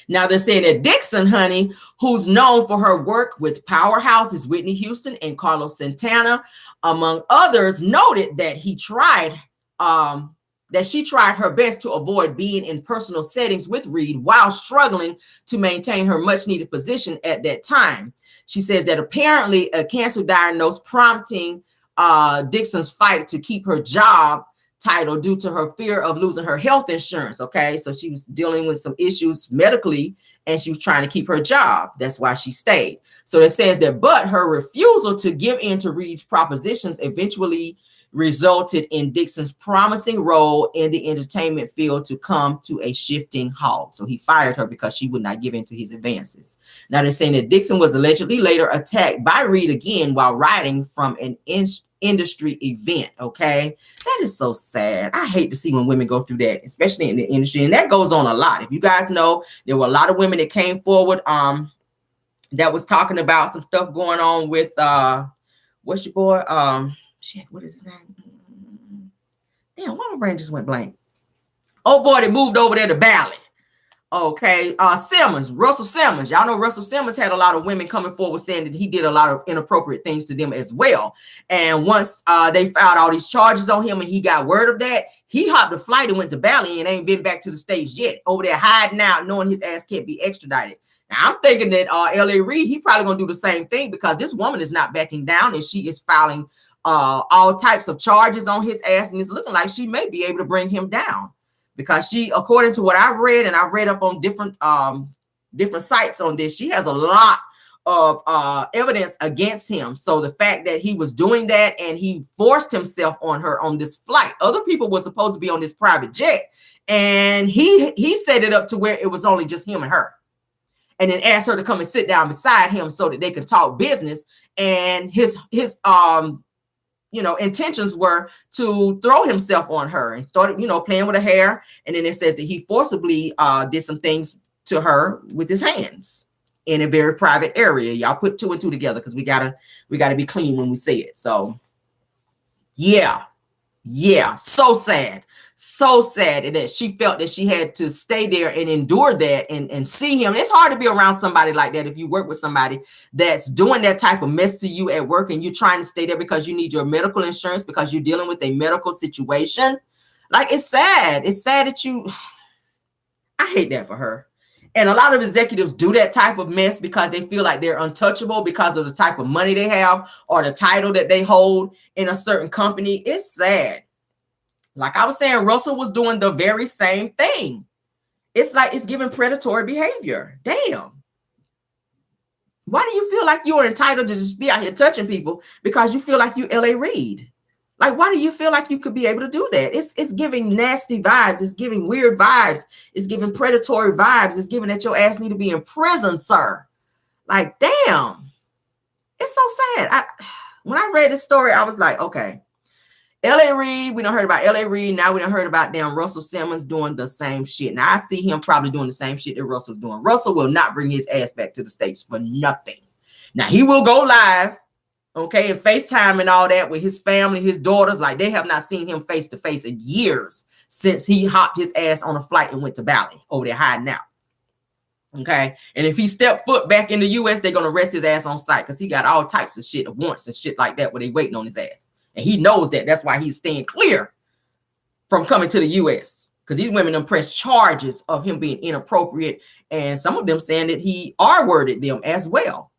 Now they're saying that Dixon, honey, who's known for her work with powerhouses Whitney Houston and Carlos Santana, among others, noted that she tried her best to avoid being in personal settings with Reid while struggling to maintain her much-needed position at that time. She says that apparently a cancer diagnosis prompting Dixon's fight to keep her job title due to her fear of losing her health insurance. Okay, so she was dealing with some issues medically and she was trying to keep her job. That's why she stayed. So it says that, but her refusal to give in to Reid's propositions eventually resulted in Dixon's promising role in the entertainment field to come to a shifting halt. So he fired her because she would not give in to his advances. Now they're saying that Dixon was allegedly later attacked by Reid again while riding from an industry event. Okay, that is so sad. I hate to see when women go through that, especially in the industry, and that goes on a lot. If you guys know, there were a lot of women that came forward that was talking about some stuff going on with what's your boy, shit, what is his name? Damn, why my brain just went blank. Oh boy, they moved over there to Ballard. Okay, Russell Simmons. Y'all know Russell Simmons had a lot of women coming forward saying that he did a lot of inappropriate things to them as well. And once they filed all these charges on him and he got word of that, He hopped a flight and went to Bali and ain't been back to the States yet. Over there hiding out, knowing his ass can't be extradited. Now, I'm thinking that L.A. Reid, he probably going to do the same thing because this woman is not backing down and she is filing all types of charges on his ass. And it's looking like she may be able to bring him down because she, according to what I've read, and I've read up on different sites on this, she has a lot of evidence against him. So the fact that he was doing that and he forced himself on her on this flight, other people were supposed to be on this private jet, and he set it up to where it was only just him and her, and then asked her to come and sit down beside him so that they can talk business. And his intentions were to throw himself on her and started playing with her hair. And then it says that he forcibly did some things to her with his hands in a very private area. Y'all put 2 and 2 together because we gotta be clean when we say it. So yeah, so sad that she felt that she had to stay there and endure that and see him. It's hard to be around somebody like that if you work with somebody that's doing that type of mess to you at work and you're trying to stay there because you need your medical insurance, because you're dealing with a medical situation. Like, it's sad that I hate that for her. And a lot of executives do that type of mess because they feel like they're untouchable because of the type of money they have or the title that they hold in a certain company. It's sad. Like I was saying, Russell was doing the very same thing. It's like it's giving predatory behavior. Damn. Why do you feel like you're entitled to just be out here touching people because you feel like you L.A. Reid? Like, why do you feel like you could be able to do that? It's giving nasty vibes. It's giving weird vibes. It's giving predatory vibes. It's giving that your ass need to be in prison, sir. Like, damn. It's so sad. When I read this story, I was like, okay. L.A. Reid, we done heard about L.A. Reid. Now we done heard about damn Russell Simmons doing the same shit. Now I see him probably doing the same shit that Russell's doing. Russell will not bring his ass back to the States for nothing. Now he will go live, okay, and FaceTime and all that with his family, his daughters. Like, they have not seen him face to face in years since he hopped his ass on a flight and went to Bali over there hiding out. Okay, and if he stepped foot back in the U.S., they're gonna arrest his ass on sight because he got all types of shit, warrants and shit like that where they waiting on his ass. And he knows that. That's why he's staying clear from coming to the U.S. because these women done pressed charges of him being inappropriate. And some of them saying that he R-worded them as well.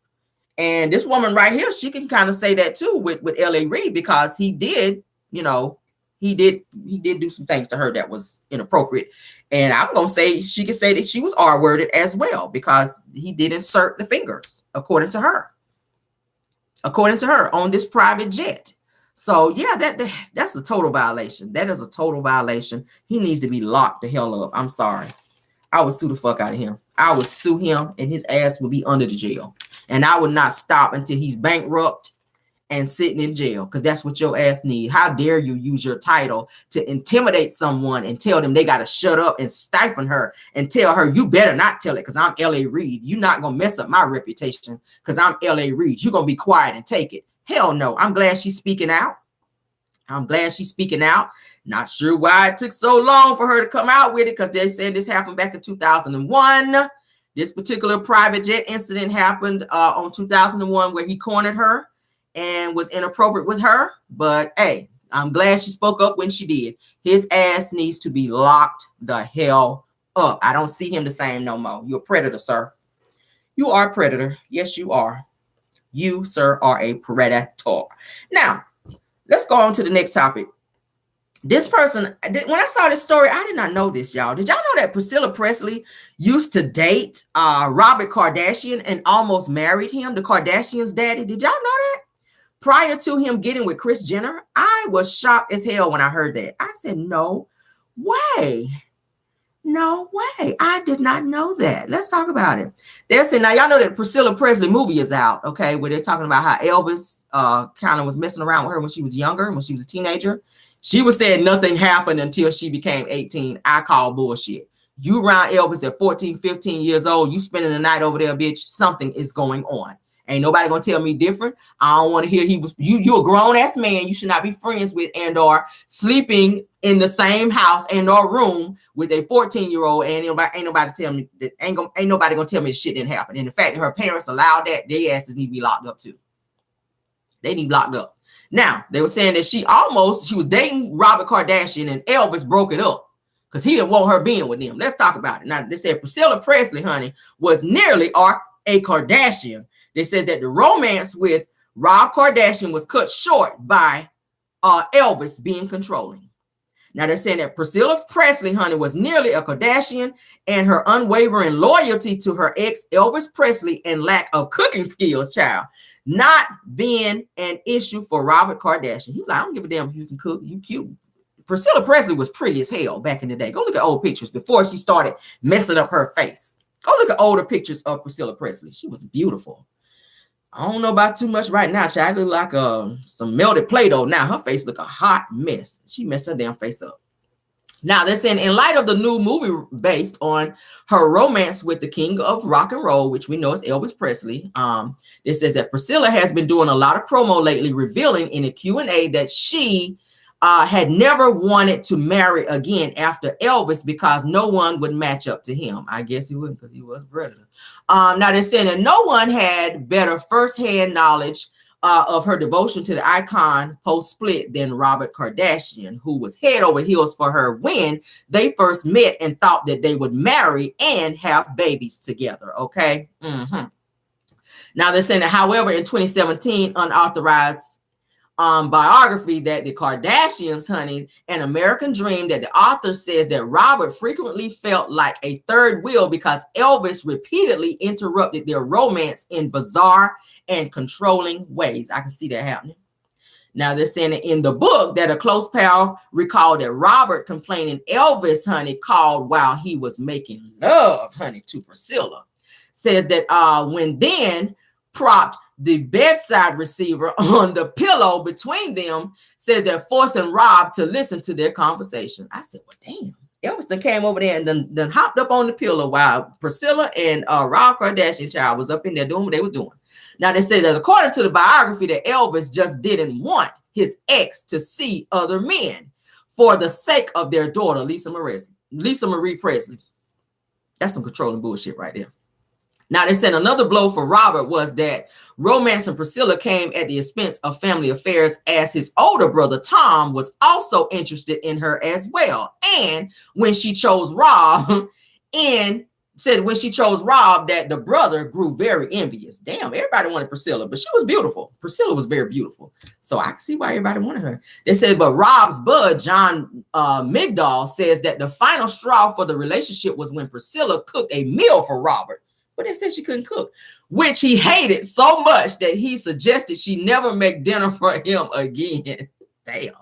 And this woman right here, she can kind of say that too with L.A. Reid because he did, he did do some things to her that was inappropriate. And I'm going to say she could say that she was R-worded as well because he did insert the fingers, according to her on this private jet. So yeah, that's a total violation. That is a total violation. He needs to be locked the hell up. I'm sorry. I would sue the fuck out of him. I would sue him and his ass would be under the jail. And I would not stop until he's bankrupt and sitting in jail because that's what your ass need. How dare you use your title to intimidate someone and tell them they got to shut up and stifle her and tell her, you better not tell it because I'm L.A. Reid. You're not going to mess up my reputation because I'm L.A. Reid. You're going to be quiet and take it. Hell no. I'm glad she's speaking out. Not sure why it took so long for her to come out with it because they said this happened back in 2001. This particular private jet incident happened on 2001 where he cornered her and was inappropriate with her. But hey, I'm glad she spoke up when she did. His ass needs to be locked the hell up. I don't see him the same no more. You're a predator, sir. You are a predator. Yes, you are. You, sir, are a predator. Now, let's go on to the next topic. This person, when I saw this story, I did not know this, y'all. Did y'all know that Priscilla Presley used to date Robert Kardashian and almost married him, the Kardashians' daddy? Did y'all know that? Prior to him getting with Kris Jenner, I was shocked as hell when I heard that. I said, no way. No way. I did not know that. Let's talk about it. They're saying, now y'all know that Priscilla Presley movie is out, okay, where they're talking about how Elvis kind of was messing around with her when she was younger, when she was a teenager. She was saying nothing happened until she became 18. I call bullshit. You around Elvis at 14, 15 years old, you spending the night over there, bitch, something is going on. Ain't nobody gonna tell me different. I don't want to hear you're a grown-ass man. You should not be friends with and or sleeping in the same house and or room with a 14-year-old. And ain't nobody tell me that ain't nobody gonna tell me the shit didn't happen. And the fact that her parents allowed that, their asses need to be locked up too. They need locked up. Now, they were saying that she was dating Robert Kardashian and Elvis broke it up because he didn't want her being with them. Let's talk about it. Now, they said Priscilla Presley, honey, was nearly a Kardashian. They said that the romance with Rob Kardashian was cut short by Elvis being controlling. Now, they're saying that Priscilla Presley, honey, was nearly a Kardashian, and her unwavering loyalty to her ex, Elvis Presley, and lack of cooking skills, child, not being an issue for Robert Kardashian. He was like, I don't give a damn if you can cook. You cute. Priscilla Presley was pretty as hell back in the day. Go look at old pictures before she started messing up her face. Go look at older pictures of Priscilla Presley. She was beautiful. I don't know about too much right now. Child, look like some melted Play-Doh. Now her face look a hot mess. She messed her damn face up. Now they're saying in light of the new movie based on her romance with the king of rock and roll, which we know is Elvis Presley, it says that Priscilla has been doing a lot of promo lately, revealing in a Q&A that she had never wanted to marry again after Elvis because no one would match up to him. I guess he wouldn't because he was a predator. Now they're saying that no one had better firsthand knowledge of her devotion to the icon post-split than Robert Kardashian, who was head over heels for her when they first met and thought that they would marry and have babies together. Okay. Now they're saying that, however, in 2017, unauthorized biography that the Kardashians, honey, an American dream, that the author says that Robert frequently felt like a third wheel because Elvis repeatedly interrupted their romance in bizarre and controlling ways. I can see that happening. Now they're saying that in the book that a close pal recalled that Robert complaining Elvis, honey, called while he was making love, honey, to Priscilla, says that when then propped the bedside receiver on the pillow between them, says they're forcing Rob to listen to their conversation. I said, well, damn. Elvis done came over there and then hopped up on the pillow while Priscilla and Rob Kardashian child was up in there doing what they were doing. Now they say that according to the biography that Elvis just didn't want his ex to see other men for the sake of their daughter, Lisa Marie Presley. That's some controlling bullshit right there. Now, they said another blow for Robert was that romance and Priscilla came at the expense of family affairs, as his older brother, Tom, was also interested in her as well. And when she chose Rob, that the brother grew very envious. Damn, everybody wanted Priscilla, but she was beautiful. Priscilla was very beautiful. So I can see why everybody wanted her. They said, but Rob's bud, John Migdal, says that the final straw for the relationship was when Priscilla cooked a meal for Robert. But they said she couldn't cook, which he hated so much that he suggested she never make dinner for him again. Damn.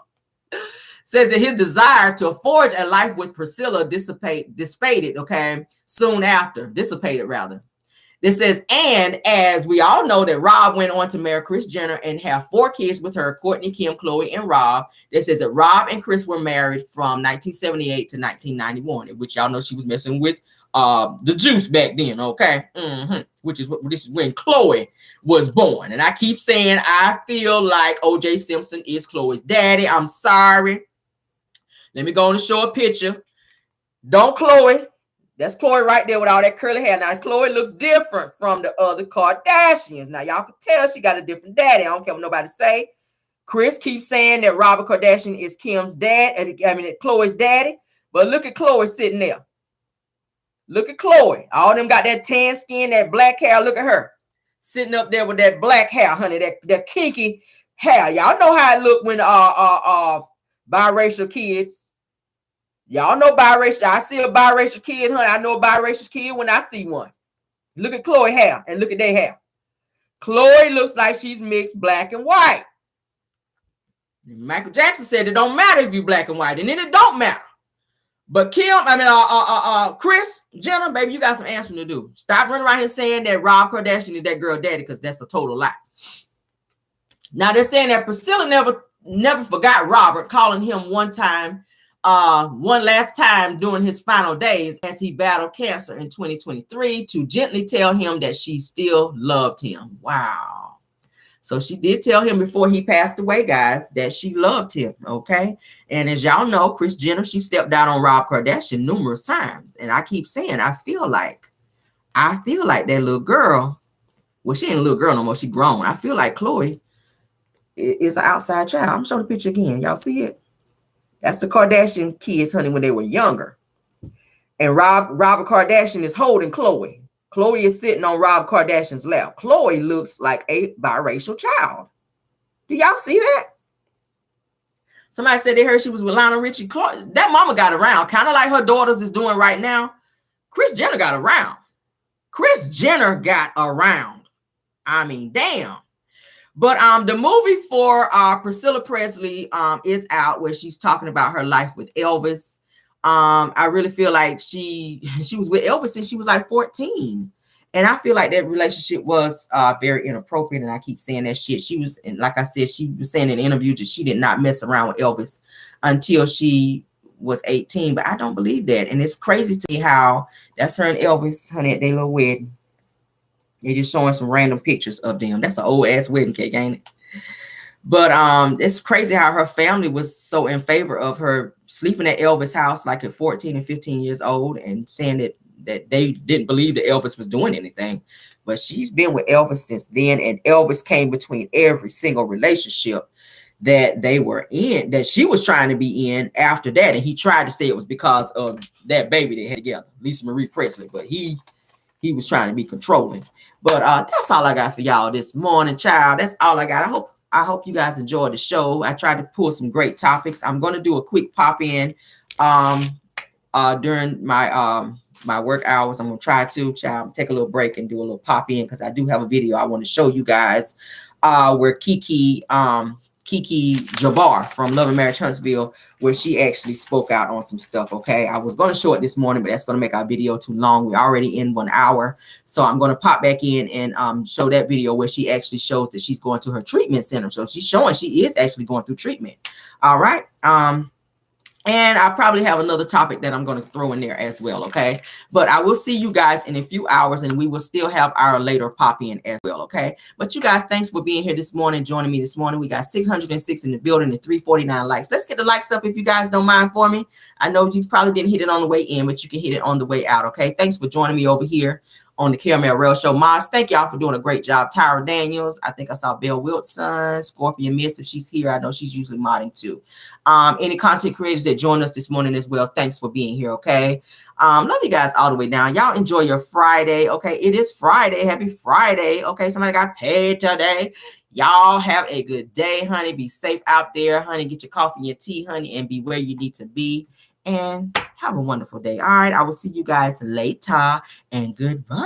Says that his desire to forge a life with Priscilla dissipated, okay, soon after. Dissipated, rather. This says, and as we all know that Rob went on to marry Kris Jenner and have 4 kids with her, Courtney, Kim, Khloe, and Rob. This says that Rob and Kris were married from 1978 to 1991, which y'all know she was messing with the juice back then, okay? This is when Khloe was born. And I keep saying I feel like O.J. Simpson is Khloe's daddy. I'm sorry. Let me go on and show a picture. Don't Khloe. That's Khloe right there with all that curly hair. Now, Khloe looks different from the other Kardashians. Now, y'all can tell she got a different daddy. I don't care what nobody say. Kris keeps saying that Robert Kardashian is Kim's dad. Khloe's daddy. But look at Khloe sitting there. Look at Khloe. All of them got that tan skin, that black hair. Look at her. Sitting up there with that black hair, honey. That kinky hair. Y'all know how it look when biracial kids. Y'all know biracial. I see a biracial kid, honey. I know a biracial kid when I see one. Look at Khloe hair and look at their hair. Khloe looks like she's mixed black and white. Michael Jackson said it don't matter if you black and white, and then it don't matter. But Kris Jenner, baby, you got some answering to do. Stop running around here saying that Rob Kardashian is that girl daddy, because that's a total lie. Now they're saying that Priscilla never forgot Robert, calling him one last time during his final days as he battled cancer in 2023 to gently tell him that she still loved him. Wow. So she did tell him before he passed away, guys, that she loved him, okay? And as y'all know, Kris Jenner, she stepped out on Rob Kardashian numerous times. And I keep saying, I feel like that little girl, well, she ain't a little girl no more, she grown. I feel like Khloe is an outside child. I'm showing the picture again. Y'all see it? That's the Kardashian kids, honey, when they were younger. And Robert Kardashian is holding Khloe. Khloe is sitting on Rob Kardashian's lap. Khloe looks like a biracial child. Do y'all see that? Somebody said they heard she was with Lionel Richie. That mama got around, kind of like her daughters is doing right now. Kris Jenner got around. Kris Jenner got around. I mean, damn. But the movie for Priscilla Presley is out, where she's talking about her life with Elvis. I really feel like she was with Elvis since she was like 14. And I feel like that relationship was very inappropriate. And I keep saying that shit. She was, and like I said, she was saying in an interview that she did not mess around with Elvis until she was 18. But I don't believe that. And it's crazy to me how that's her and Elvis, honey, at their little wedding. They're just showing some random pictures of them. That's an old ass wedding cake, ain't it? But it's crazy how her family was so in favor of her sleeping at Elvis' house like at 14 and 15 years old, and saying that they didn't believe that Elvis was doing anything. But she's been with Elvis since then, and Elvis came between every single relationship that they were in, that she was trying to be in after that. And he tried to say it was because of that baby they had together, Lisa Marie Presley, but he was trying to be controlling. But that's all I got for y'all this morning, child. That's all I got. I hope you guys enjoyed the show. I tried to pull some great topics. I'm going to do a quick pop in during my my work hours. I'm going to try to, child, take a little break and do a little pop in, because I do have a video I want to show you guys where Keke Jabbar from Love and Marriage Huntsville, where she actually spoke out on some stuff. Okay, I was going to show it this morning, but that's going to make our video too long. We're already in 1 hour, so I'm going to pop back in and show that video where she actually shows that she's going to her treatment center. So she's showing she is actually going through treatment. All right. And I probably have another topic that I'm going to throw in there as well. Okay. But I will see you guys in a few hours, and we will still have our later pop in as well. Okay. But you guys, thanks for being here this morning, joining me this morning. We got 606 in the building and 349 likes. Let's get the likes up if you guys don't mind for me. I know you probably didn't hit it on the way in, but you can hit it on the way out. Okay. Thanks for joining me over here on the Caramel Rell Show. Maz, thank y'all for doing a great job. Tyra Daniels, I think I saw Belle Wilson, Scorpion Miss, if she's here. I know she's usually modding too. Any content creators that joined us this morning as well, thanks for being here, okay? Love you guys all the way down. Y'all enjoy your Friday, okay? It is Friday. Happy Friday, okay? Somebody got paid today. Y'all have a good day, honey. Be safe out there, honey. Get your coffee and your tea, honey, and be where you need to be. And have a wonderful day. All right, I will see you guys later, and goodbye.